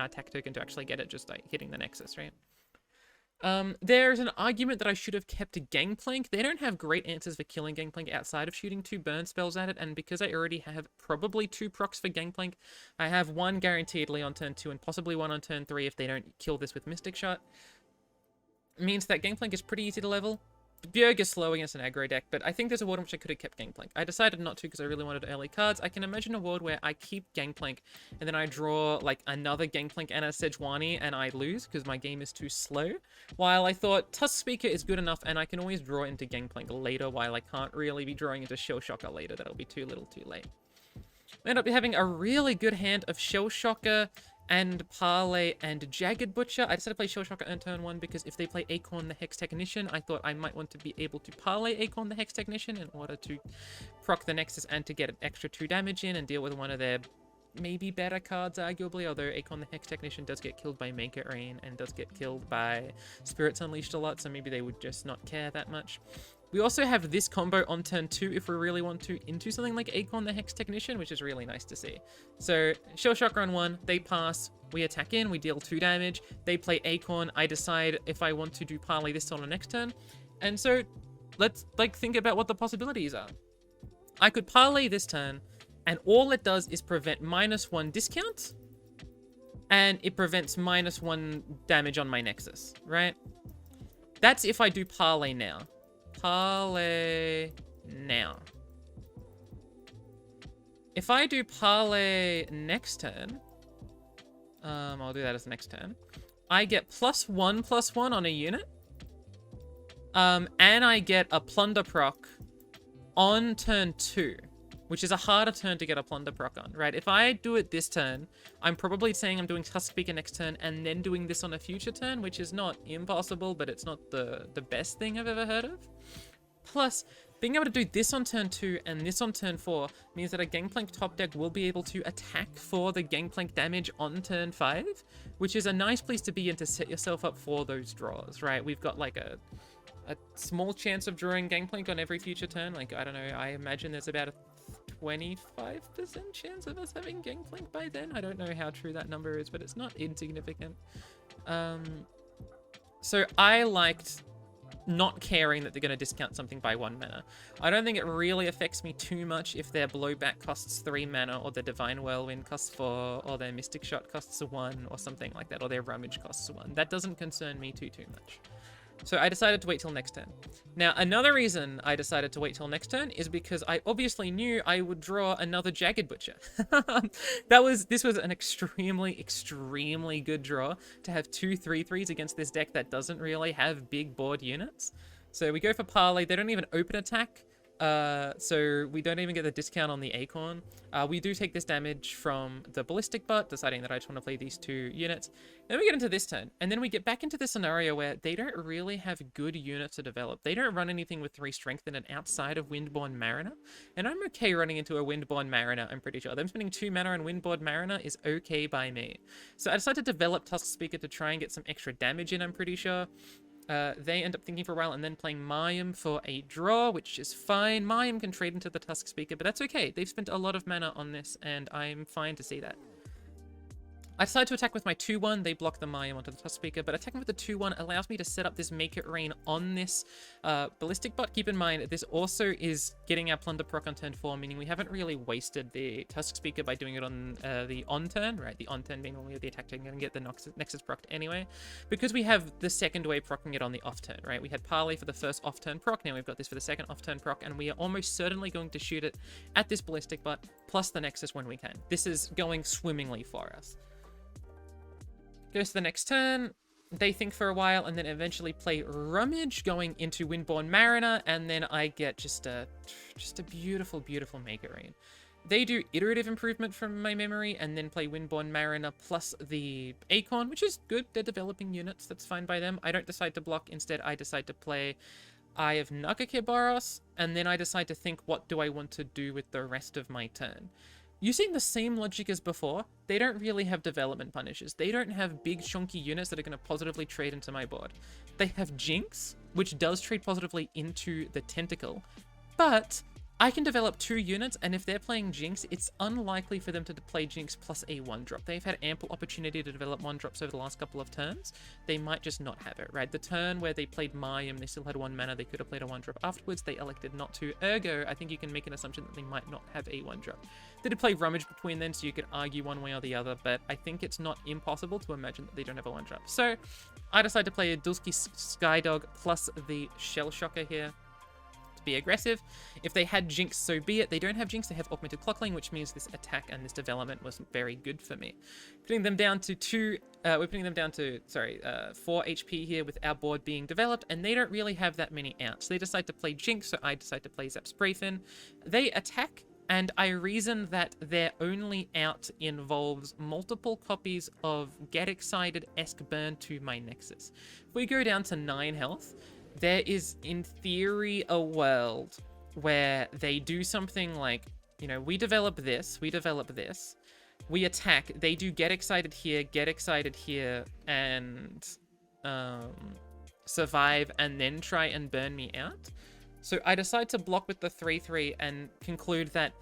attack token to actually get it just like hitting the Nexus, right? There's an argument that I should have kept Gangplank. They don't have great answers for killing Gangplank outside of shooting 2 burn spells at it, and because I already have probably 2 procs for Gangplank, I have 1 guaranteedly on turn 2 and possibly 1 on turn 3 if they don't kill this with Mystic Shot. Means that Gangplank is pretty easy to level. Bjerg is slow against an aggro deck, but I think there's a world in which I could have kept Gangplank. I decided not to because I really wanted early cards. I can imagine a world where I keep Gangplank and then I draw like another Gangplank and a Sejuani and I lose because my game is too slow. While I thought Tusk Speaker is good enough and I can always draw into Gangplank later, while I can't really be drawing into Shell Shocker later. That'll be too little too late. We end up having a really good hand of Shell Shocker and Parlay and Jagged Butcher. I decided to play Shell Shocker on turn 1 because if they play Acorn the Hex Technician, I thought I might want to be able to Parlay Acorn the Hex Technician in order to proc the Nexus and to get an extra 2 damage in and deal with one of their maybe better cards, arguably, although Acorn the Hex Technician does get killed by Make It Rain and does get killed by Spirits Unleashed a lot, so maybe they would just not care that much. We also have this combo on turn 2 if we really want to into something like Acorn the Hex Technician, which is really nice to see. So, Shell Shocker on 1, they pass, we attack in, we deal 2 damage, they play Acorn, I decide if I want to do Parlay this on the next turn. And so, let's like think about what the possibilities are. I could Parlay this turn, and all it does is prevent -1 discount, and it prevents -1 damage on my Nexus, right? That's if I do Parlay now. Parlay now. If I do Parlay next turn, I'll do that as next turn. I get +1/+1 on a unit. And I get a Plunder proc on turn 2, which is a harder turn to get a Plunder proc on, right? If I do it this turn, I'm probably saying I'm doing Tusk Speaker next turn and then doing this on a future turn, which is not impossible, but it's not the best thing I've ever heard of. Plus, Being able to do this on turn 2 and this on turn 4 means that a Gangplank top deck will be able to attack for the Gangplank damage on turn 5, which is a nice place to be in to set yourself up for those draws, right? We've got like a small chance of drawing Gangplank on every future turn. Like, I don't know, I imagine there's about a 25% chance of us having Gangplank by then. I don't know how true that number is, but it's not insignificant. So I liked not caring that they're going to discount something by 1 mana. I don't think it really affects me too much if their blowback costs 3 mana, or their Divine Whirlwind costs 4, or their Mystic Shot costs 1, or something like that, or their Rummage costs 1. That doesn't concern me too much. So I decided to wait till next turn. Now, another reason I decided to wait till next turn is because I obviously knew I would draw another Jagged Butcher. This was an extremely good draw to have 2 3/3s against this deck that doesn't really have big board units. So we go for Parlay. They don't even open attack. So we don't even get the discount on the Acorn. We do take this damage from the Ballistic Butt, deciding that I just want to play these 2 units. Then we get into this turn, and then we get back into the scenario where they don't really have good units to develop. They don't run anything with 3 strength in it outside of Windborn Mariner, and I'm okay running into a Windborn Mariner, I'm pretty sure. Them spending 2 mana on Windborn Mariner is okay by me. So I decided to develop Tusk Speaker to try and get some extra damage in, I'm pretty sure. They end up thinking for a while and then playing Mayim for a draw, which is fine. Mayim can trade into the Tusk Speaker, but that's okay. They've spent a lot of mana on this, and I'm fine to see that. I decide to attack with my 2/1. They block the Mayim onto the Tusk Speaker, but attacking with the 2/1 allows me to set up this Make It Rain on this Ballistic Butt. Keep in mind, this also is getting our Plunder proc on turn 4, meaning we haven't really wasted the Tusk Speaker by doing it on the on-turn, right? The on-turn being when we have the attack turn and get the Nexus proc anyway. Because we have the second way procking it on the off-turn, right? We had Parley for the first off-turn proc, now we've got this for the second off-turn proc, and we are almost certainly going to shoot it at this Ballistic Butt, plus the Nexus when we can. This is going swimmingly for us. Goes to the next turn, they think for a while, and then eventually play Rummage, going into Windborn Mariner, and then I get just a beautiful, beautiful Make It Rain. They do Iterative Improvement from my memory, and then play Windborn Mariner plus the Acorn, which is good. They're developing units, that's fine by them. I don't decide to block, instead I decide to play Eye of Nagakebaros, and then I decide to think, what do I want to do with the rest of my turn? Using the same logic as before, they don't really have development punishes. They don't have big chunky units that are going to positively trade into my board. They have Jinx, which does trade positively into the Tentacle, but I can develop 2 units, and if they're playing Jinx, it's unlikely for them to play Jinx plus a 1-drop. They've had ample opportunity to develop 1-drops over the last couple of turns. They might just not have it, right? The turn where they played Mayim, they still had 1 mana. They could have played a 1-drop afterwards. They elected not to. Ergo, I think you can make an assumption that they might not have a 1-drop. They did play Rummage between then, so you could argue one way or the other, but I think it's not impossible to imagine that they don't have a 1-drop. So I decide to play a Dulski Skydog plus the Shell Shocker here. Be aggressive. If they had Jinx, so be it. They don't have Jinx, they have Augmented Clockling, which means this attack and this development was very good for me. Putting them down to 4 HP here with our board being developed, and they don't really have that many outs. They decide to play Jinx, so I decide to play Zap Sprayfin. They attack, and I reason that their only out involves multiple copies of Get Excited-esque burn to my Nexus. If we go down to 9 health, there is, in theory, a world where they do something like, you know, we develop this, we attack, they do get excited here, and survive, and then try and burn me out. So I decide to block with the 3/3 and conclude that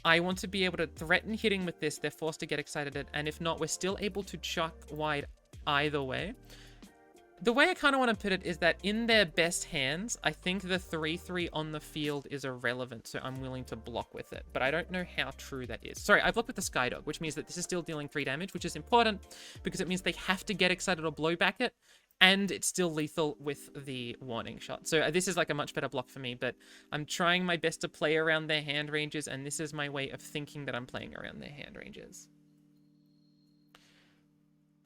I want to be able to threaten hitting with this, they're forced to get excited, and if not, we're still able to chuck wide either way. The way I kind of want to put it is that in their best hands, I think the 3/3 on the field is irrelevant, so I'm willing to block with it. But I don't know how true that is. Sorry, I blocked with the Skydog, which means that this is still dealing 3 damage, which is important because it means they have to get excited or blow back it, and it's still lethal with the warning shot. So this is like a much better block for me, but I'm trying my best to play around their hand ranges, and this is my way of thinking that I'm playing around their hand ranges.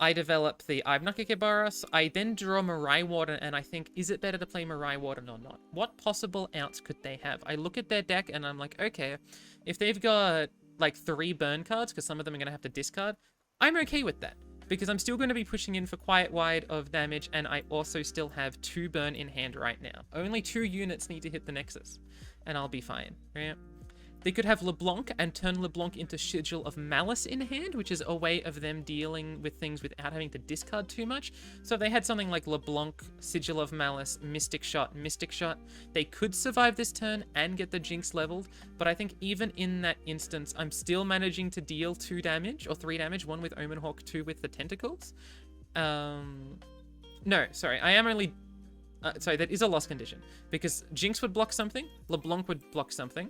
I develop the Ivnakekebaros. I then draw Mirai Warden, and I think, is it better to play Mirai Warden or not? What possible outs could they have? I look at their deck, and I'm like, okay, if they've got, like, 3 burn cards, because some of them are going to have to discard, I'm okay with that. because I'm still going to be pushing in for quite wide of damage, and I also still have 2 burn in hand right now. Only 2 units need to hit the Nexus, and I'll be fine, right? They could have LeBlanc and turn LeBlanc into Sigil of Malice in hand, which is a way of them dealing with things without having to discard too much. So if they had something like LeBlanc, Sigil of Malice, Mystic Shot, they could survive this turn and get the Jinx leveled. But I think even in that instance, I'm still managing to deal 2 damage or 3 damage, 1 with Omen Hawk, 2 with the Tentacles. No, sorry, I am only... sorry, that is a loss condition, because Jinx would block something, LeBlanc would block something.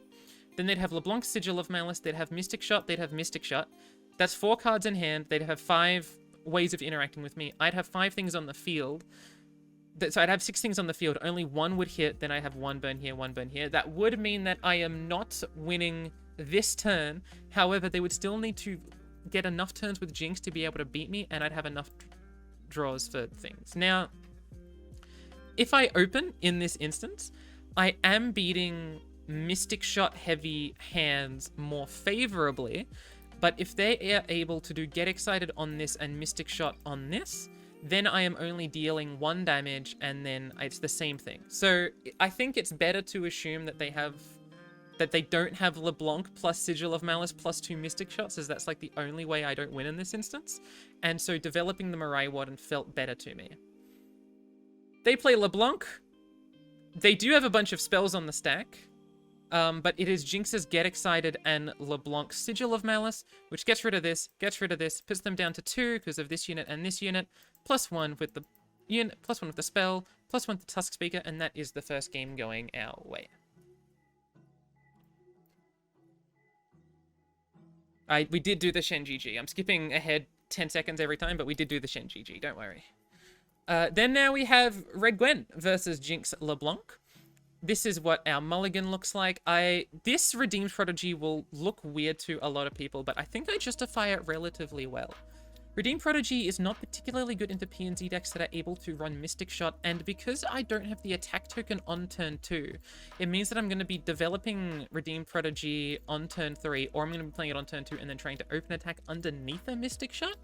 Then they'd have LeBlanc, Sigil of Malice, they'd have Mystic Shot, they'd have Mystic Shot. That's 4 cards in hand, they'd have 5 ways of interacting with me. I'd have 5 things on the field. So I'd have 6 things on the field, only 1 would hit, then I have 1 burn here, 1 burn here. That would mean that I am not winning this turn. However, they would still need to get enough turns with Jinx to be able to beat me, and I'd have enough draws for things. Now, if I open in this instance, I am beating Mystic Shot heavy hands more favorably, but if they are able to do Get Excited on this and Mystic Shot on this, then I am only dealing 1 damage, and then it's the same thing. So I think it's better to assume that they don't have LeBlanc plus Sigil of Malice plus 2 Mystic Shots, as that's like the only way I don't win in this instance. And so developing the Mirai Warden felt better to me. They play LeBlanc. They do have a bunch of spells on the stack. But it is Jinx's Get Excited and LeBlanc's Sigil of Malice, which gets rid of this, puts them down to 2 because of this unit and this unit, +1 with the unit, +1 with the spell, +1 with the Tusk Speaker, and that is the first game going our way. We did do the Shen GG. I'm skipping ahead 10 seconds every time, but we did do the Shen GG, don't worry. Then now we have Red Gwen versus Jinx LeBlanc. This is what our mulligan looks like. This Redeemed Prodigy will look weird to a lot of people, but I think I justify it relatively well. Redeemed Prodigy is not particularly good into PNZ decks that are able to run Mystic Shot, and because I don't have the attack token on turn 2, it means that I'm going to be developing Redeemed Prodigy on turn 3, or I'm going to be playing it on turn 2 and then trying to open attack underneath a Mystic Shot.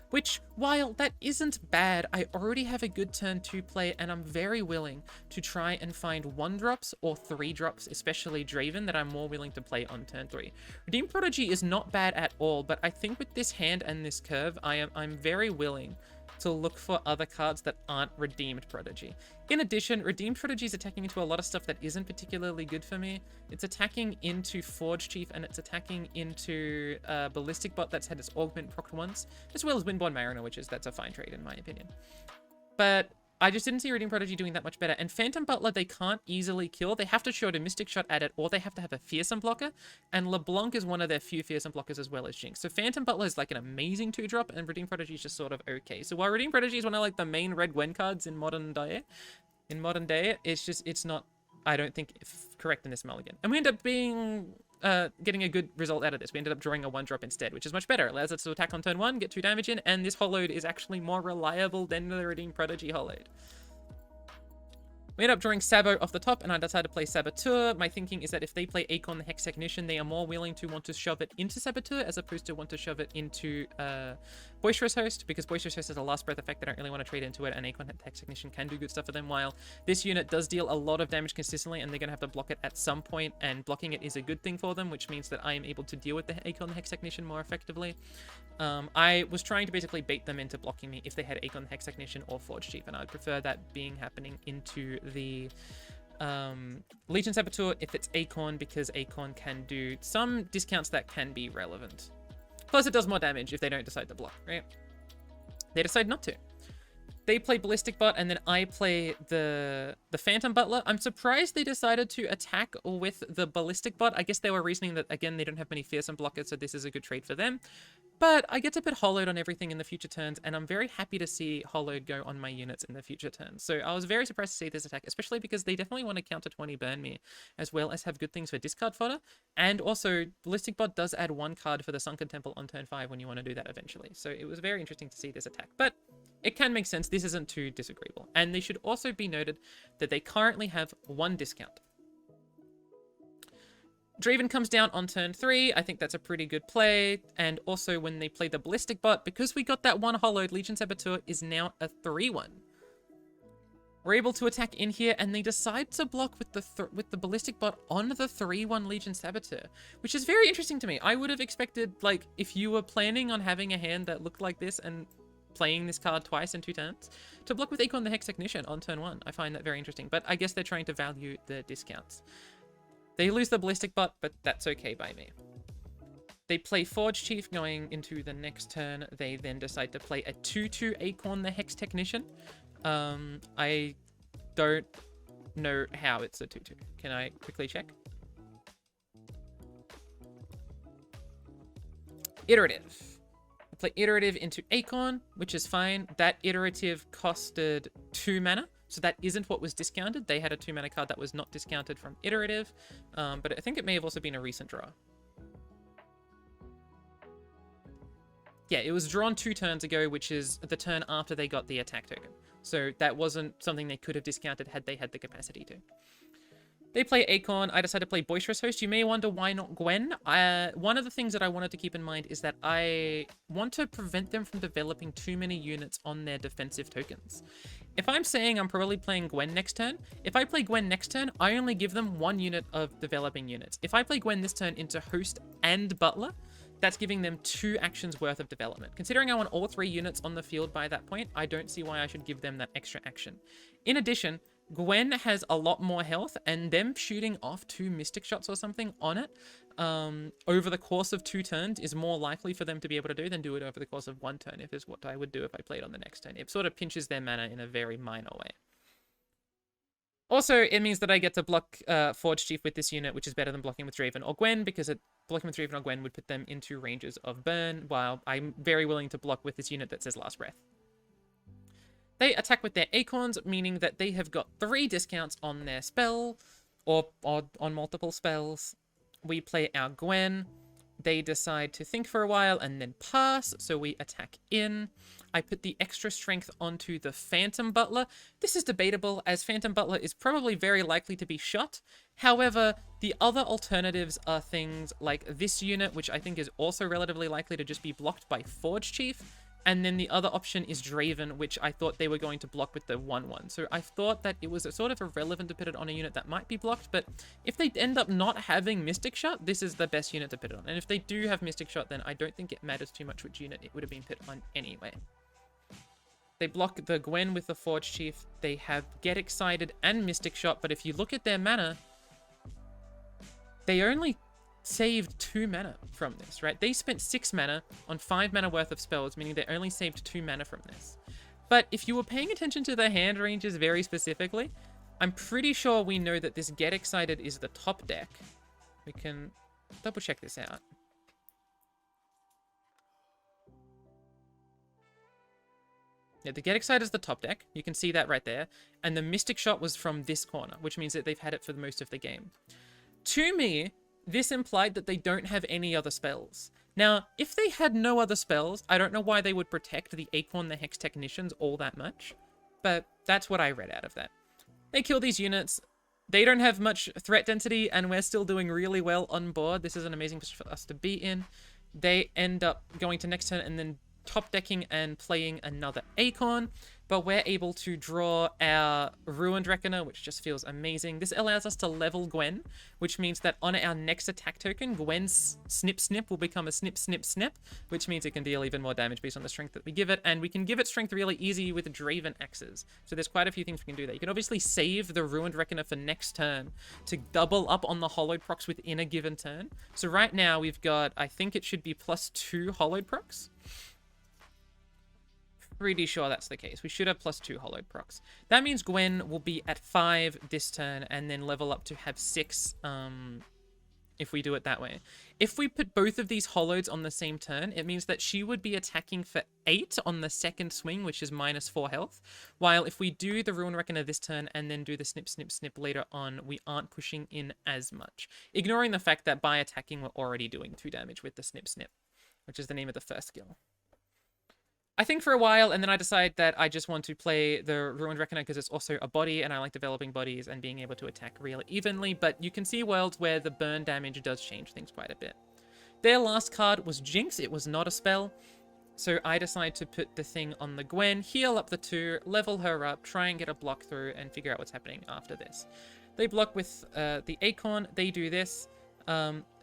Which, while that isn't bad, I already have a good turn 2 play, and I'm very willing to try and find 1-drops or 3-drops, especially Draven, that I'm more willing to play on turn 3. Redeemed Prodigy is not bad at all, but I think with this hand and this curve, I'm very willing to look for other cards that aren't Redeemed Prodigy. In addition, Redeemed Prodigy is attacking into a lot of stuff that isn't particularly good for me. It's attacking into Forge Chief, and it's attacking into Ballistic Bot that's had its Augment proc once, as well as Windborne Mariner, that's a fine trade in my opinion. But I just didn't see Redeemed Prodigy doing that much better. And Phantom Butler, they can't easily kill. They have to show a Mystic Shot at it, or they have to have a Fearsome blocker. And LeBlanc is one of their few Fearsome blockers as well as Jinx. So Phantom Butler is like an amazing 2-drop, and Redeemed Prodigy is just sort of okay. So while Redeemed Prodigy is one of like the main Red Gwen cards in modern day, it's not, I don't think, correct in this mulligan. And we end up getting a good result out of this. We ended up drawing a 1-drop instead, which is much better. It allows us to attack on turn 1, get 2 damage in, and this Hollowed is actually more reliable than the Redeemed Prodigy Hollowed. We end up drawing Sabo off the top, and I decided to play Saboteur. My thinking is that if they play Acorn the Hex Technician, they are more willing to want to shove it into Saboteur as opposed to want to shove it into Boisterous Host, because Boisterous Host has a Last Breath effect. They don't really want to trade into it, and Acorn the Hex Technician can do good stuff for them, while this unit does deal a lot of damage consistently, and they're going to have to block it at some point, and blocking it is a good thing for them, which means that I am able to deal with the Acorn the Hex Technician more effectively. I was trying to basically bait them into blocking me if they had Acorn the Hex Technician or Forge Chief, and I'd prefer that happening into the Legion Saboteur if it's Acorn, because Acorn can do some discounts that can be relevant. Plus it does more damage if they don't decide to block, right? They decide not to. They play Ballistic Bot, and then I play the Phantom Butler. I'm surprised they decided to attack with the Ballistic Bot. I guess they were reasoning that, again, they don't have many Fearsome blockers, so this is a good trade for them. But I get to put Hollowed on everything in the future turns, and I'm very happy to see Hollowed go on my units in the future turns. So I was very surprised to see this attack, especially because they definitely want to counter 20 burn me, as well as have good things for discard fodder. And also, Ballistic Bot does add 1 card for the Sunken Temple on turn 5 when you want to do that eventually. So it was very interesting to see this attack. But it can make sense. This isn't too disagreeable. And they should also be noted that they currently have 1 discount. Draven comes down on turn 3. I think that's a pretty good play. And also when they play the Ballistic Bot, because we got that one hollowed, Legion Saboteur is now a 3-1. We're able to attack in here, and they decide to block with the Ballistic Bot on the 3-1 Legion Saboteur, which is very interesting to me. I would have expected, like, if you were planning on having a hand that looked like this and playing this card twice in 2 turns, to block with Acorn the Hex Technician on turn 1. I find that very interesting, but I guess they're trying to value the discounts. They lose the Ballistic Bot, but that's okay by me. They play Forge Chief going into the next turn. They then decide to play a 2-2 Acorn the Hex Technician. I don't know how it's a 2-2. Can I quickly check? Iterative. I play Iterative into Acorn, which is fine. That Iterative costed 2 mana, so that isn't what was discounted. They had a 2 mana card that was not discounted from Iterative, but I think it may have also been a recent draw. Yeah, it was drawn 2 turns ago, which is the turn after they got the attack token. So that wasn't something they could have discounted had they had the capacity to. They play Acorn. I decided to play Boisterous Host. You may wonder why not Gwen. One of the things that I wanted to keep in mind is that I want to prevent them from developing too many units on their defensive tokens. If I'm saying I'm probably playing Gwen next turn, if I play Gwen next turn, I only give them 1 unit of developing units. If I play Gwen this turn into Host and Butler, that's giving them 2 actions worth of development. Considering I want all 3 units on the field by that point, I don't see why I should give them that extra action. In addition, Gwen has a lot more health, and them shooting off 2 Mystic Shots or something on it over the course of 2 turns is more likely for them to be able to do than do it over the course of 1 turn, if is what I would do if I played on the next turn. It sort of pinches their mana in a very minor way. Also, it means that I get to block Forge Chief with this unit, which is better than blocking with Draven or Gwen, because blocking with Draven or Gwen would put them into ranges of burn, while I'm very willing to block with this unit that says Last Breath. They attack with their Acorns, meaning that they have got 3 discounts on their spell, or on multiple spells. We play our Gwen. They decide to think for a while and then pass, so we attack in. I put the extra strength onto the Phantom Butler. This is debatable, as Phantom Butler is probably very likely to be shot. However, the other alternatives are things like this unit, which I think is also relatively likely to just be blocked by Forge Chief. And then the other option is Draven, which I thought they were going to block with the 1-1. So I thought that it was sort of irrelevant to put it on a unit that might be blocked, but if they end up not having Mystic Shot, this is the best unit to put it on. And if they do have Mystic Shot, then I don't think it matters too much which unit it would have been put on anyway. They block the Gwen with the Forge Chief. They have Get Excited and Mystic Shot, but if you look at their mana, they only saved 2 mana from this, right? They spent 6 mana on 5 mana worth of spells, meaning they only saved 2 mana from this. But if you were paying attention to the hand ranges very specifically, I'm pretty sure we know that this Get Excited is the top deck. We can double check this out. Yeah, the Get Excited is the top deck. You can see that right there. And the Mystic Shot was from this corner, which means that they've had it for most of the game. To me, this implied that they don't have any other spells. Now, if they had no other spells, I don't know why they would protect the Acorn the Hex Technicians all that much, but that's what I read out of that. They kill these units. They don't have much threat density, and we're still doing really well on board. This is an amazing position for us to be in. They end up going to next turn and then top decking and playing another Acorn, but we're able to draw our Ruined Reckoner, which just feels amazing. This allows us to level Gwen, which means that on our next attack token, Gwen's Snip Snip will become a Snip Snip Snip, which means it can deal even more damage based on the strength that we give it, and we can give it strength really easy with Draven Axes. So there's quite a few things we can do there. You can obviously save the Ruined Reckoner for next turn to double up on the Hollowed procs within a given turn. So right now we've got, I think it should be +2 Hollowed procs. Pretty sure that's the case. We should have +2 Hollowed procs. That means Gwen will be at 5 this turn and then level up to have 6 if we do it that way. If we put both of these Holloweds on the same turn, it means that she would be attacking for 8 on the second swing, which is -4 health. While if we do the Ruin Reckoner this turn and then do the Snip Snip Snip later on, we aren't pushing in as much. Ignoring the fact that by attacking, we're already doing 2 damage with the Snip Snip, which is the name of the first skill. I think for a while, and then I decide that I just want to play the Ruined Reckoner because it's also a body, and I like developing bodies and being able to attack real evenly, but you can see worlds where the burn damage does change things quite a bit. Their last card was Jinx. It was not a spell. So I decide to put the thing on the Gwen, heal up the 2, level her up, try and get a block through, and figure out what's happening after this. They block with the Acorn. They do this.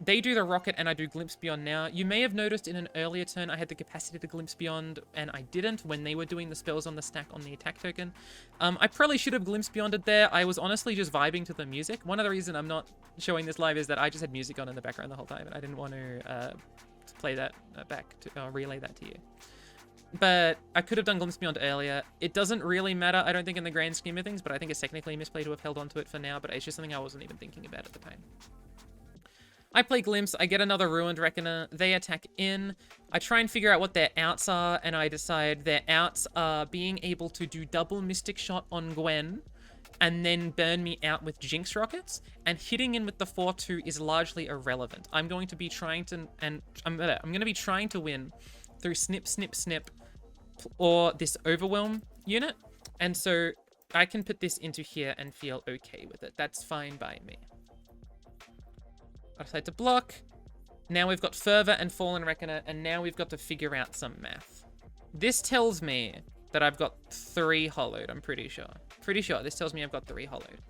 They do the Rocket, and I do Glimpse Beyond now. You may have noticed in an earlier turn I had the capacity to Glimpse Beyond, and I didn't when they were doing the spells on the stack on the attack token. I probably should have Glimpse Beyonded there. I was honestly just vibing to the music. One of the reasons I'm not showing this live is that I just had music on in the background the whole time, and I didn't want to play that back to relay that to you. But I could have done Glimpse Beyond earlier. It doesn't really matter, I don't think, in the grand scheme of things, but I think it's technically a misplay to have held onto it for now, but it's just something I wasn't even thinking about at the time. I play Glimpse, I get another Ruined Reckoner, they attack in, I try and figure out what their outs are, and I decide their outs are being able to do double Mystic Shot on Gwen, and then burn me out with Jinx Rockets, and hitting in with the 4-2 is largely irrelevant. I'm going to be trying to, I'm going to be trying to win through Snip, Snip, Snip, or this Overwhelm unit, and so I can put this into here and feel okay with it. That's fine by me. I decide to block. Now we've got Fervor and Fallen Reckoner, and now we've got to figure out some math. This tells me that I've got 3 hollowed, I'm pretty sure. Pretty sure this tells me I've got 3 hollowed.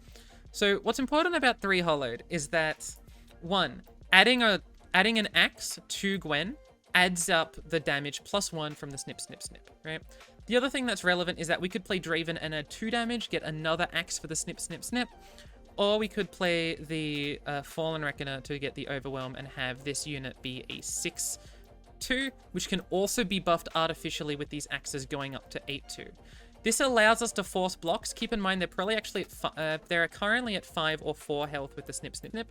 So what's important about 3 hollowed is that, 1, adding an axe to Gwen adds up the damage +1 from the Snip, Snip, Snip, right? The other thing that's relevant is that we could play Draven and add 2 damage, get another axe for the Snip, Snip, Snip, or we could play the Fallen Reckoner to get the Overwhelm and have this unit be a 6-2, which can also be buffed artificially with these axes going up to 8-2. This allows us to force blocks. Keep in mind, they're probably actually at they're currently at 5 or 4 health with the Snip, Snip, Snip.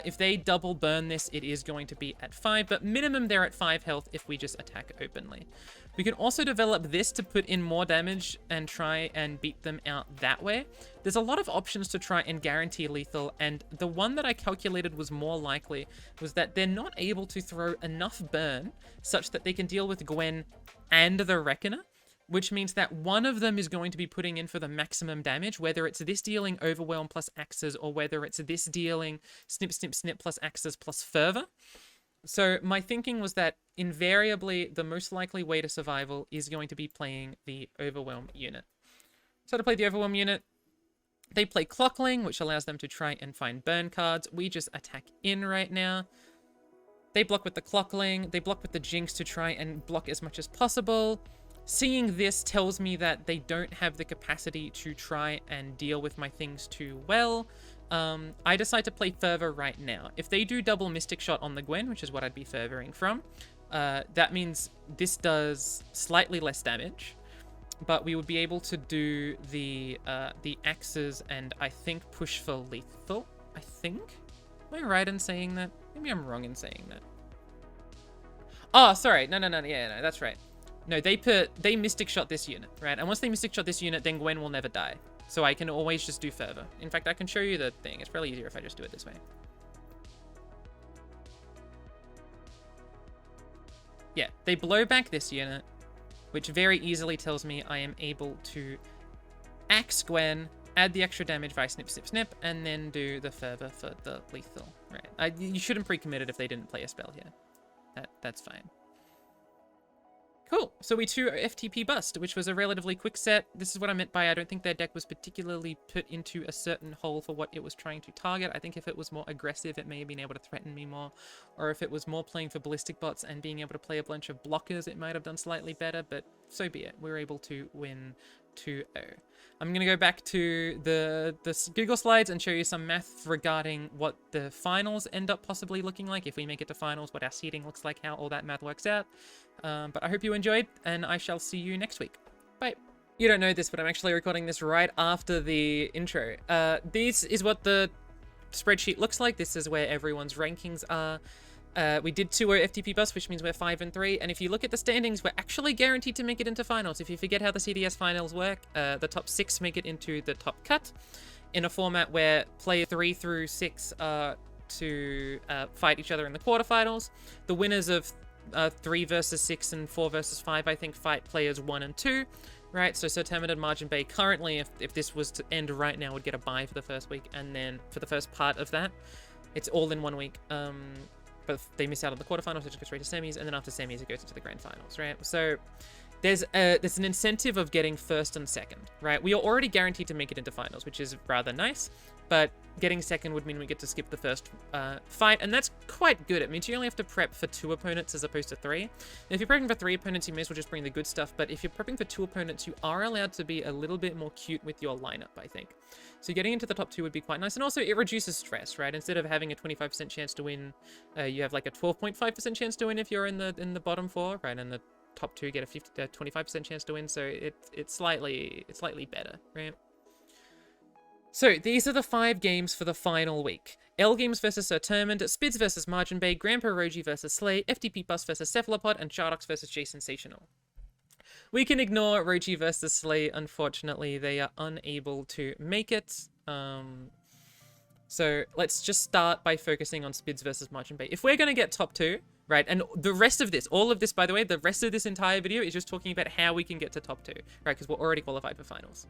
If they double burn this, it is going to be at 5, but minimum they're at 5 health if we just attack openly. We can also develop this to put in more damage and try and beat them out that way. There's a lot of options to try and guarantee lethal, and the one that I calculated was more likely was that they're not able to throw enough burn such that they can deal with Gwen and the Reckoner, which means that one of them is going to be putting in for the maximum damage, whether it's this dealing Overwhelm plus Axes, or whether it's this dealing Snip, Snip, Snip plus Axes plus Fervor. So my thinking was that invariably the most likely way to survival is going to be playing the Overwhelm unit. So to play the Overwhelm unit, they play Clockling, which allows them to try and find burn cards. We just attack in right now. They block with the Clockling, they block with the Jinx to try and block as much as possible. Seeing this tells me that they don't have the capacity to try and deal with my things too well. I decide to play Fervor right now. If they do double Mystic Shot on the Gwen, which is what I'd be fervoring from, that means this does slightly less damage, but we would be able to do the axes and I think push for lethal, I think? Am I right in saying that? Maybe I'm wrong in saying that. Oh, sorry. No, yeah, no, that's right. No, they Mystic Shot this unit, right? And once they Mystic Shot this unit, then Gwen will never die. So I can always just do Fervor. In fact, I can show you the thing. It's probably easier if I just do it this way. Yeah, they blow back this unit, which very easily tells me I am able to axe Gwen, add the extra damage via Snip, Snip, Snip, and then do the Fervor for the lethal. Right? You shouldn't pre-commit it if they didn't play a spell here. That's fine. Cool, so we 2 FTP Bust, which was a relatively quick set. This is what I meant by I don't think their deck was particularly put into a certain hole for what it was trying to target. I think if it was more aggressive, it may have been able to threaten me more. Or if it was more playing for Ballistic Bots and being able to play a bunch of blockers, it might have done slightly better, but so be it. We were able to win 2-0. I'm going to go back to the Google Slides and show you some math regarding what the finals end up possibly looking like. If we make it to finals, what our seeding looks like, how all that math works out. But I hope you enjoyed, and I shall see you next week. Bye. You don't know this, but I'm actually recording this right after the intro. This is what the spreadsheet looks like. This is where everyone's rankings are. We did 2-0 FTP Bust, which means we're 5-3. And if you look at the standings, we're actually guaranteed to make it into finals. If you forget how the CDS finals work, the top 6 make it into the top cut in a format where player 3 through 6 are to fight each other in the quarterfinals. The winners of 3 versus 6 and 4 versus 5, I think, fight players 1 and 2, right? So Termit and Margin Bay currently, if this was to end right now, would get a bye for the first week, and then for the first part of that, it's all in 1 week. But they miss out on the quarterfinals, which goes straight to semis, and then after semis, it goes into the grand finals, right? So there's an incentive of getting first and second, right? We are already guaranteed to make it into finals, which is rather nice, but getting second would mean we get to skip the first fight, and that's quite good. It means you only have to prep for 2 opponents as opposed to 3. If you're prepping for 3 opponents, you may as well just bring the good stuff, but if you're prepping for 2 opponents, you are allowed to be a little bit more cute with your lineup, I think. So getting into the top 2 would be quite nice, and also it reduces stress, right? Instead of having a 25% chance to win, you have like a 12.5% chance to win if you're in the bottom 4, right? And the top 2 get a 25% chance to win, so it's slightly better, right? So these are the 5 games for the final week. L Games versus Termit, Spidz versus Margin Bay, Grandpa Roji versus Slay, FTP Bus versus Cephalopod, and Shardox versus J Sensational. We can ignore Roji versus Slay, unfortunately. They are unable to make it. So let's just start by focusing on Spidz versus Margin Bay. If we're going to get top 2, right, and the rest of this, all of this, by the way, the rest of this entire video is just talking about how we can get to top 2, right, because we're already qualified for finals.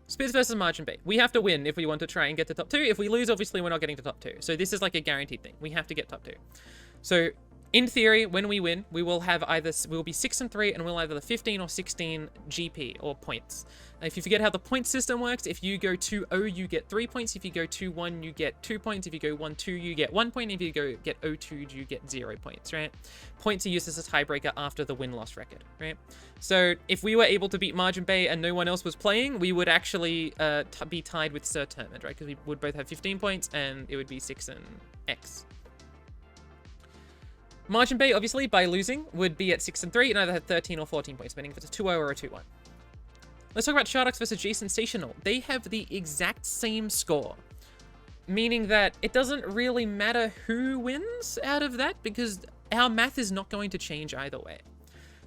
Spidz versus Margin Bay. We have to win if we want to try and get to top 2. If we lose, obviously, we're not getting to top 2. So this is like a guaranteed thing. We have to get top 2. So in theory, when we win, we'll be 6 and 3, and we'll either the 15 or 16 GP or points. If you forget how the point system works, if you go 2-0, you get 3 points. If you go 2-1, you get 2 points. If you go 1-2, you get 1 point. If you go get 0-2, you get 0 points, right? Points are used as a tiebreaker after the win-loss record, right? So if we were able to beat Margin Bay and no one else was playing, we would actually be tied with Termit, right? Because we would both have 15 points, and it would be 6 and X. Margin Bay, obviously, by losing, would be at 6 and 3, and either have 13 or 14 points, depending if it's a 2-0 or a 2-1. Let's talk about Shardox versus J Sensational. They have the exact same score, meaning that it doesn't really matter who wins out of that, because our math is not going to change either way.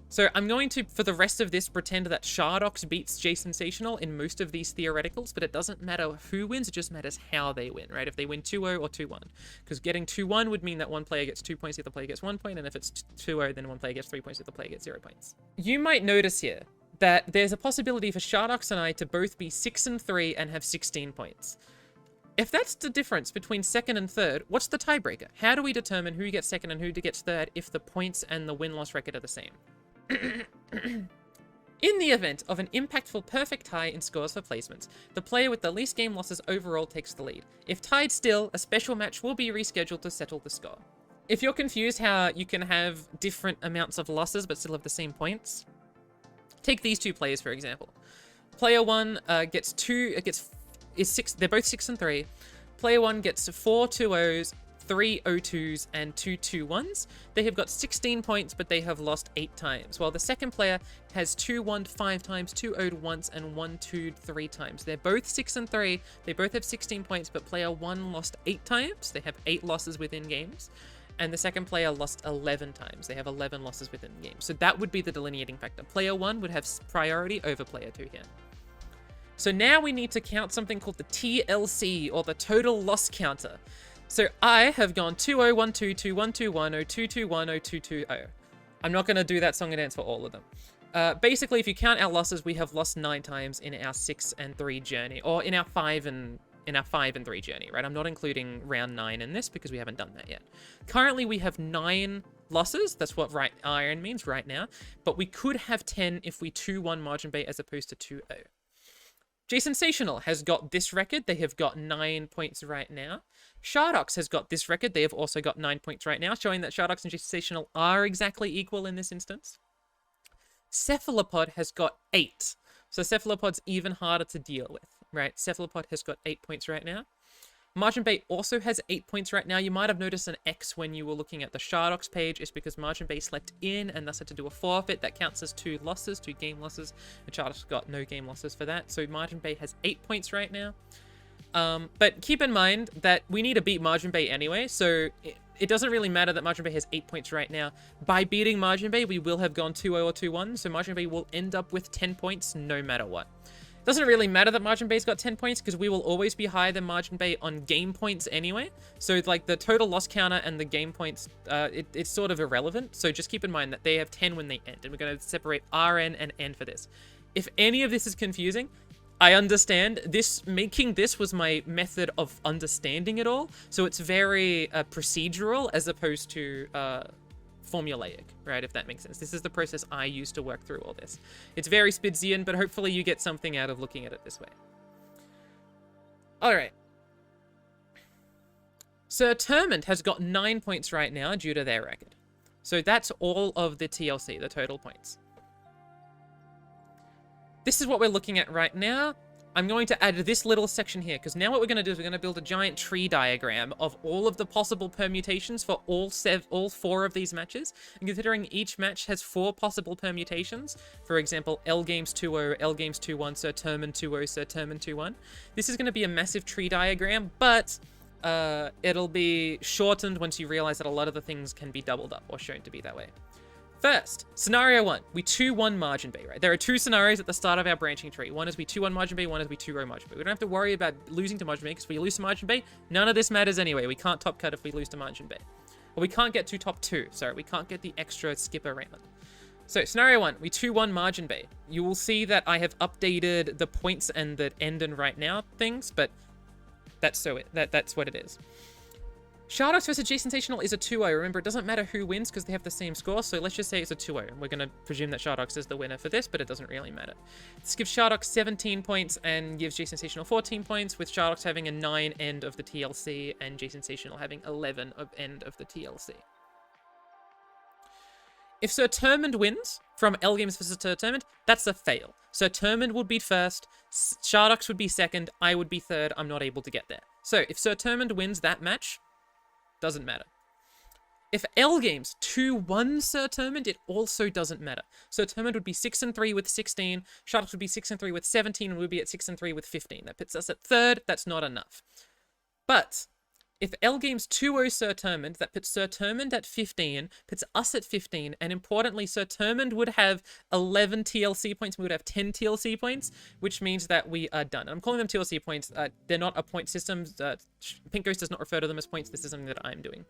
So I'm going to, for the rest of this, pretend that Shardox beats J Sensational in most of these theoreticals, but it doesn't matter who wins, it just matters how they win, right? If they win 2-0 or 2-1. Because getting 2-1 would mean that one player gets 2 points, the other player gets 1 point, and if it's 2-0, then one player gets 3 points, the other player gets 0 points. You might notice here that there's a possibility for Shardox and I to both be 6 and 3 and have 16 points. If that's the difference between second and third, what's the tiebreaker? How do we determine who gets second and who gets third if the points and the win-loss record are the same? In the event of an impactful perfect tie in scores for placements, the player with the least game losses overall takes the lead. If tied still, a special match will be rescheduled to settle the score. If you're confused how you can have different amounts of losses but still have the same points, take these 2 players, for example. Player 1 is 6, they're both 6 and 3. Player 1 gets 4 2-0s, 3 0-2s, and 2 2-1s. They have got 16 points, but they have lost 8 times, while the second player has 2-1'd 5 times, 2-0'd once, and 1-2'd 3 times. They're both 6 and 3. They both have 16 points, but player 1 lost 8 times. They have 8 losses within games. And the second player lost 11 times. They have 11 losses within the game. So that would be the delineating factor. Player 1 would have priority over player 2 here. So now we need to count something called the TLC, or the total loss counter. So I have gone 2-0, 1-2, 2-1, 2-1, 0-2, 2-1, 0-2, 2-0. I'm not going to do that song and dance for all of them. Basically, if you count our losses, we have lost 9 times in our 6 and 3 journey, or in our 5 and 3 journey, right? I'm not including round 9 in this because we haven't done that yet. Currently, we have 9 losses. That's what right iron means right now. But we could have 10 if we 2-1 Margin Bay as opposed to 2-0. J Sensational has got this record. They have got 9 points right now. Shardox has got this record. They have also got 9 points right now, showing that Shardox and J Sensational are exactly equal in this instance. Cephalopod has got 8. So Cephalopod's even harder to deal with, right? Cephalopod has got 8 points right now. Margin Bay also has 8 points right now. You might have noticed an X when you were looking at the Shardox page. It's because Margin Bay slept in and thus had to do a forfeit. That counts as 2 losses, 2 game losses. And Shardox got no game losses for that. So Margin Bay has 8 points right now. But keep in mind that we need to beat Margin Bay anyway. So it doesn't really matter that Margin Bay has 8 points right now. By beating Margin Bay, we will have gone 2-0 or 2-1. So Margin Bay will end up with 10 points no matter what. Doesn't really matter that Margin Bay's got 10 points because we will always be higher than Margin Bay on game points anyway. So like the total loss counter and the game points, it's sort of irrelevant. So just keep in mind that they have 10 when they end, and we're going to separate RN and N for this. If any of this is confusing, I understand. Making this was my method of understanding it all. So it's very procedural as opposed to formulaic, right? If that makes sense. This is the process I use to work through all this. It's very Spidzian, but hopefully you get something out of looking at it this way. All right. Sir Termund has got 9 points right now due to their record. So that's all of the TLC, the total points. This is what we're looking at right now. I'm going to add this little section here, because now what we're going to do is we're going to build a giant tree diagram of all of the possible permutations for all 4 of these matches. And considering each match has 4 possible permutations, for example, L Games 2-0, L Games 2-1, Sir Termund 2-0, Sir Termund 2-1. This is going to be a massive tree diagram, but it'll be shortened once you realize that a lot of the things can be doubled up or shown to be that way. First, scenario 1, we 2-1 Margin Bay, right? There are 2 scenarios at the start of our branching tree. One is we 2-1 Margin Bay, one is we 2-0 Margin Bay. We don't have to worry about losing to Margin Bay, because if we lose to Margin Bay, none of this matters anyway. We can't top cut if we lose to Margin Bay. Or we can't get to top 2, sorry. We can't get the extra skip around. So, scenario 1, we 2-1 Margin Bay. You will see that I have updated the points and the end and right now things, but that's what it is. Shardox versus J-Sensational is a 2-0. Remember, it doesn't matter who wins because they have the same score, so let's just say it's a 2-0. We're going to presume that Shardox is the winner for this, but it doesn't really matter. This gives Shardox 17 points and gives J-Sensational 14 points, with Shardox having a 9 end of the TLC and J-Sensational having 11 end of the TLC. If Sir Termund wins from L Games versus Sir Termund, that's a fail. Sir Termund would be first, Shardox would be second, I would be third, I'm not able to get there. So, if Sir Termund wins that match, doesn't matter. If L Games 2-1 Sir Termund, it also doesn't matter. Sir Termund would be 6-3 with 16, Shardox would be 6-3 with 17, and we'd be at 6-3 with 15. That puts us at third, that's not enough. But if L Games 2-0 Sir Termund, that puts Sir Termund at 15, puts us at 15, and importantly, Sir Termund would have 11 TLC points, we would have 10 TLC points, which means that we are done. And I'm calling them TLC points. They're not a point system. Pink Ghost does not refer to them as points. This is something that I'm doing.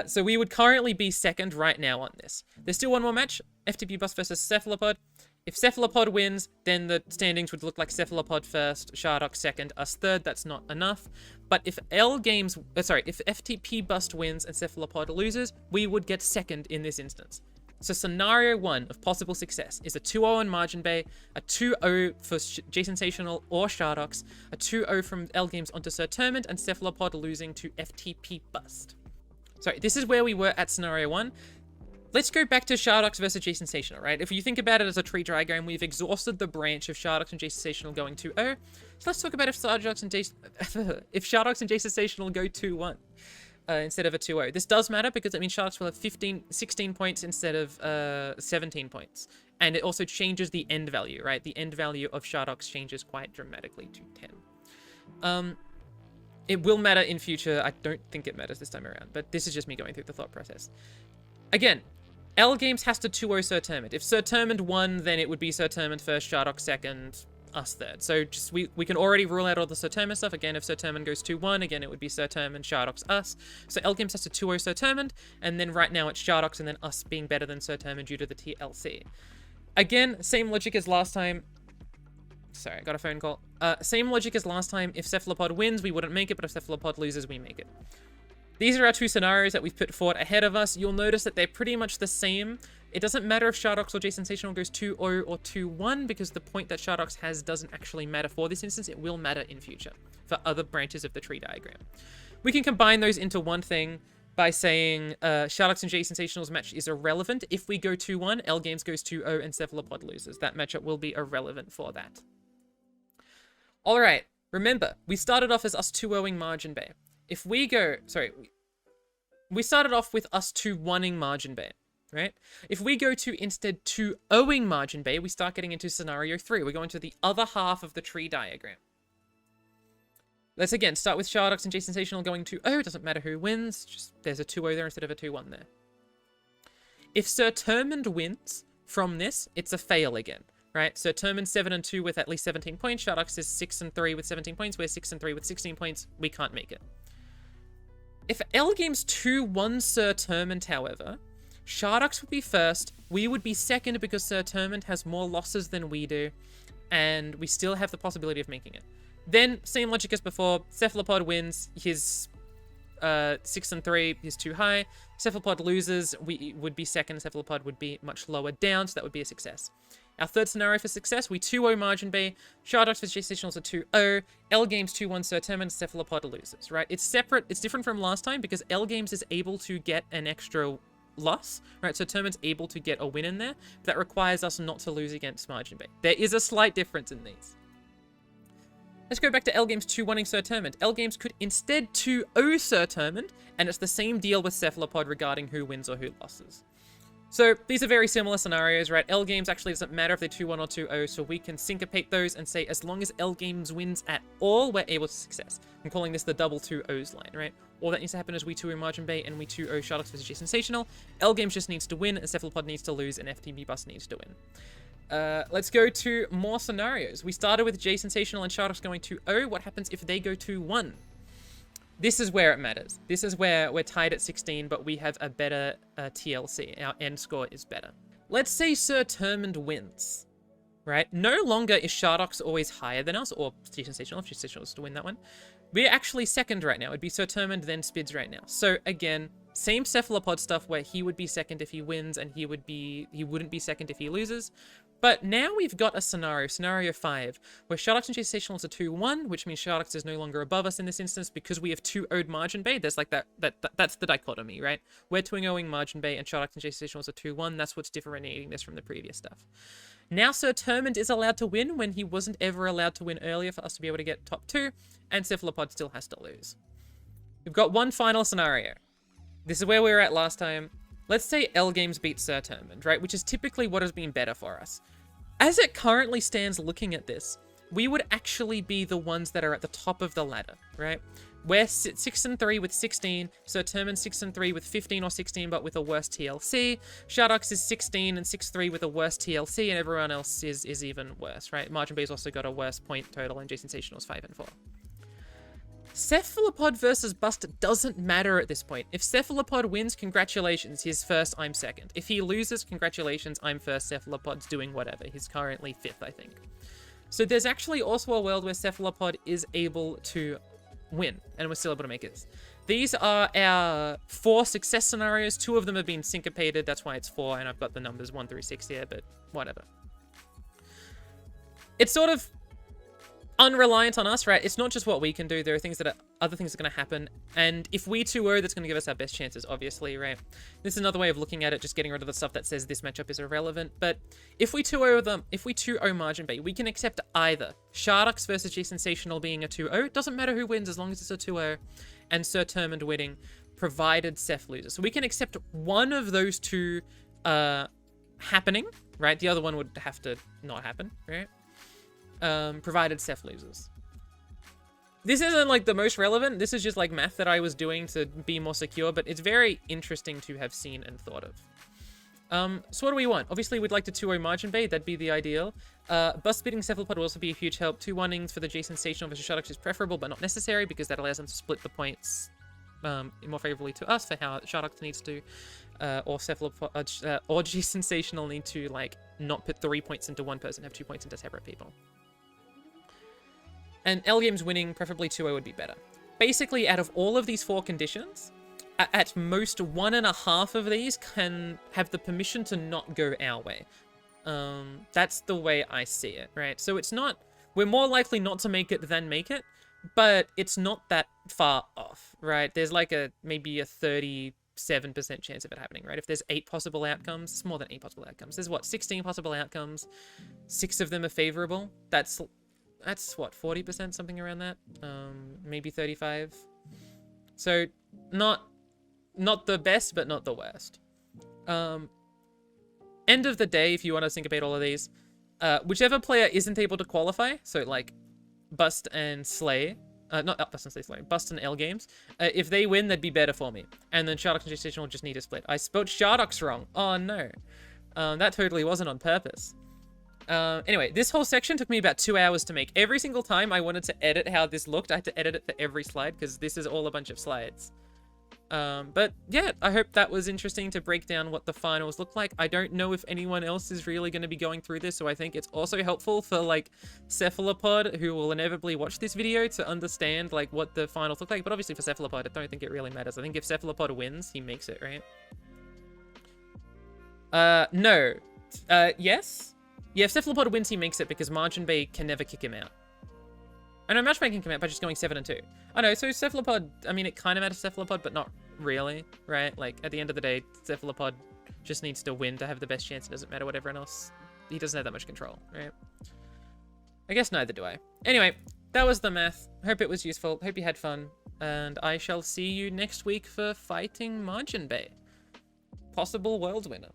So we would currently be second right now on this. There's still one more match, FTP Bus versus Cephalopod. If Cephalopod wins, then the standings would look like Cephalopod first, Shardox second, us third. That's not enough. But if if FTP Bust wins and Cephalopod loses, we would get second in this instance. So scenario 1 of possible success is a 2-0 on Margin Bay, a 2-0 for J-Sensational or Shardox, a 2-0 from L Games onto Sir Termund, and Cephalopod losing to FTP Bust. Sorry, this is where we were at scenario 1. Let's go back to Shardox versus J-Sensational, right? If you think about it as a tree diagram, we've exhausted the branch of Shardox and J-Sensational going 2-0. So let's talk about if Shardox and J-Sensational go 2-1 instead of a 2-0. This does matter because it means Shardox will have 16 points instead of 17 points. And it also changes the end value, right? The end value of Shardox changes quite dramatically to 10. It will matter in future. I don't think it matters this time around, but this is just me going through the thought process. Again, L Games has to 2-0 Sir Termund. If Sir Termund won, then it would be Sir Termund first, Shardox second, us third. So just we can already rule out all the Sir Termund stuff. Again, if Sir Termund goes 2-1, again, it would be Sir Termund, Shardox, us. So L Games has to 2-0 Sir Termund, and then right now it's Shardox and then us being better than Sir Termund due to the TLC. Again, same logic as last time. Sorry, I got a phone call. Same logic as last time. If Cephalopod wins, we wouldn't make it, but if Cephalopod loses, we make it. These are our 2 scenarios that we've put forward ahead of us. You'll notice that they're pretty much the same. It doesn't matter if Shardox or J-Sensational goes 2-0 or 2-1 because the point that Shardox has doesn't actually matter for this instance. It will matter in future for other branches of the tree diagram. We can combine those into one thing by saying Shardox and J-Sensational's match is irrelevant. If we go 2-1, L Games goes 2-0 and Cephalopod loses. That matchup will be irrelevant for that. All right, remember, we started off as us 2-0ing Margin Bay. If we go, we started off with us 2-1ing Margin Bay, right? If we go to instead 2-0ing Margin Bay, we start getting into scenario 3. We're going to the other half of the tree diagram. Let's again start with Shardox and J-Sensational going 2-0. It doesn't matter who wins, just there's a 2-0 there instead of a 2-1 there. If Sir Termund wins from this, it's a fail again. right? So Termin's 7 and 2 with at least 17 points. Shardox is 6 and 3 with 17 points. We're 6 and 3 with 16 points. We can't make it. If L Games 2-1 Sir Termint, however, Shardox would be first. We would be second because Sir Termint has more losses than we do, and we still have the possibility of making it. Then, same logic as before, Cephalopod wins. His 6 and 3 is too high. Cephalopod loses. We would be second. Cephalopod would be much lower down, so that would be a success. Our third scenario for success, we 2-0 margin B. Shardox vs Gestationals are 2-0. L Games 2-1 Sir Termint, Cephalopod loses, right? It's separate. It's different from last time because L Games is able to get an extra loss, right? So Termint's able to get a win in there. That requires us not to lose against margin B. There is a slight difference in these. Let's go back to L Games 2-1ing Sir Termint. L Games could instead 2-0 Sir Termint, and it's the same deal with Cephalopod regarding who wins or who losses. So these are very similar scenarios, right? L Games actually doesn't matter if they're 2-1 or 2-0, so we can syncopate those and say as long as L Games wins at all, we're able to success. I'm calling this the double 2-0s line, right? All that needs to happen is we 2-0 Margin Bay and we 2-0 Shardox vs G Sensational. L Games just needs to win, and Cephalopod needs to lose, and FTB Bus needs to win. Let's go to more scenarios. We started with J Sensational and Shardox going 2-0. What happens if they go 2-1? This is where it matters. This is where we're tied at 16, but we have a better TLC. Our end score is better. Let's say Sir Termint wins, right? No longer is Shardox always higher than us, or J Sensational, if J Sensational is to win that one. We're actually second right now. It'd be Sir Termint, then Spidz right now. So again, same Cephalopod stuff where he would be second if he wins, and he wouldn't be second if he loses. But now we've got a scenario 5, where Shardox and J Sensationals are 2-1, which means Shardox is no longer above us in this instance because we have 2-0'd Margin Bay. There's like that's the dichotomy, right? We're 2-0'ing Margin Bay and Shardox and J Sensationals are 2-1. That's what's differentiating this from the previous stuff. Now Sir Termint is allowed to win when he wasn't ever allowed to win earlier for us to be able to get top 2, and Cephalopod still has to lose. We've got one final scenario. This is where we were at last time. Let's say L Games beats Sir Termint, right? Which is typically what has been better for us. As it currently stands looking at this, we would actually be the ones that are at the top of the ladder, right? We're 6 and 3 with 16, Sir Termint 6 and 3 with 15 or 16, but with a worse TLC. Shardox is 16 and 6-3 with a worse TLC, and everyone else is even worse, right? Margin Bay's also got a worse point total, and J Sensational's 5 and 4. Cephalopod versus Buster doesn't matter at this point. If Cephalopod wins, congratulations, he's first, I'm second. If he loses, congratulations, I'm first, Cephalopod's doing whatever. He's currently 5th, I think. So there's actually also a world where Cephalopod is able to win, and we're still able to make it. These are our 4 success scenarios. 2 of them have been syncopated, that's why it's 4, and I've got the numbers 1 through 6 here, but whatever. It's sort of unreliant on us, right? It's not just what we can do. There are things that other things are going to happen, and if we 2-0, that's going to give us our best chances, obviously, right? This is another way of looking at it, just getting rid of the stuff that says this matchup is irrelevant. But if we 2-0 them, if we 2-0 Margin Bay, we can accept either Shardox versus J Sensational being a 2-0. It doesn't matter who wins as long as it's a 2-0, and Sir Termint winning, provided Ceph loses. So we can accept one of those two happening, right? The other one would have to not happen, right? Provided Ceph loses. This isn't like the most relevant. This is just like math that I was doing to be more secure, but it's very interesting to have seen and thought of. So what do we want? Obviously, we'd like to 2-0 Margin Bay. That'd be the ideal. Bus beating Cephalopod will also be a huge help. 2 1-ings for the J Sensational versus Shardox is preferable, but not necessary because that allows them to split the points more favorably to us for how Shardox needs to, or Cephalopod, or J Sensational need to like not put 3 points into one person, have 2 points into separate people. And L Games winning, preferably 2-0, would be better. Basically, out of all of these 4 conditions, at most 1.5 of these can have the permission to not go our way. That's the way I see it, right? So it's not, we're more likely not to make it than make it, but it's not that far off, right? There's like maybe a 37% chance of it happening, right? If there's 8 possible outcomes, it's more than 8 possible outcomes. There's what, 16 possible outcomes, 6 of them are favorable. That's what, 40%, something around that? Maybe 35. So not the best, but not the worst. End of the day, if you want to syncopate all of these, whichever player isn't able to qualify, so like Bust and Slay, not Bust and Slay, Bust and L Games, if they win, that'd be better for me. And then Shardox and J Sensational will just need a split. I spelled Shardox wrong. Oh no. That totally wasn't on purpose. Anyway, this whole section took me about 2 hours to make. Every single time I wanted to edit how this looked, I had to edit it for every slide because this is all a bunch of slides. But yeah, I hope that was interesting to break down what the finals look like. I don't know if anyone else is really going to be going through this, so I think it's also helpful for like Cephalopod, who will inevitably watch this video, to understand like what the finals look like. But obviously for Cephalopod, I don't think it really matters. I think if Cephalopod wins, he makes it, right? No. Yes? Yeah, if Cephalopod wins, he makes it because Margin Bay can never kick him out. I know matchmaking can come out by just going 7-2. I know, so Cephalopod, I mean, it kind of matters Cephalopod, but not really, right? Like, at the end of the day, Cephalopod just needs to win to have the best chance. It doesn't matter what everyone else... He doesn't have that much control, right? I guess neither do I. Anyway, that was the math. Hope it was useful. Hope you had fun. And I shall see you next week for fighting Margin Bay. Possible world winner.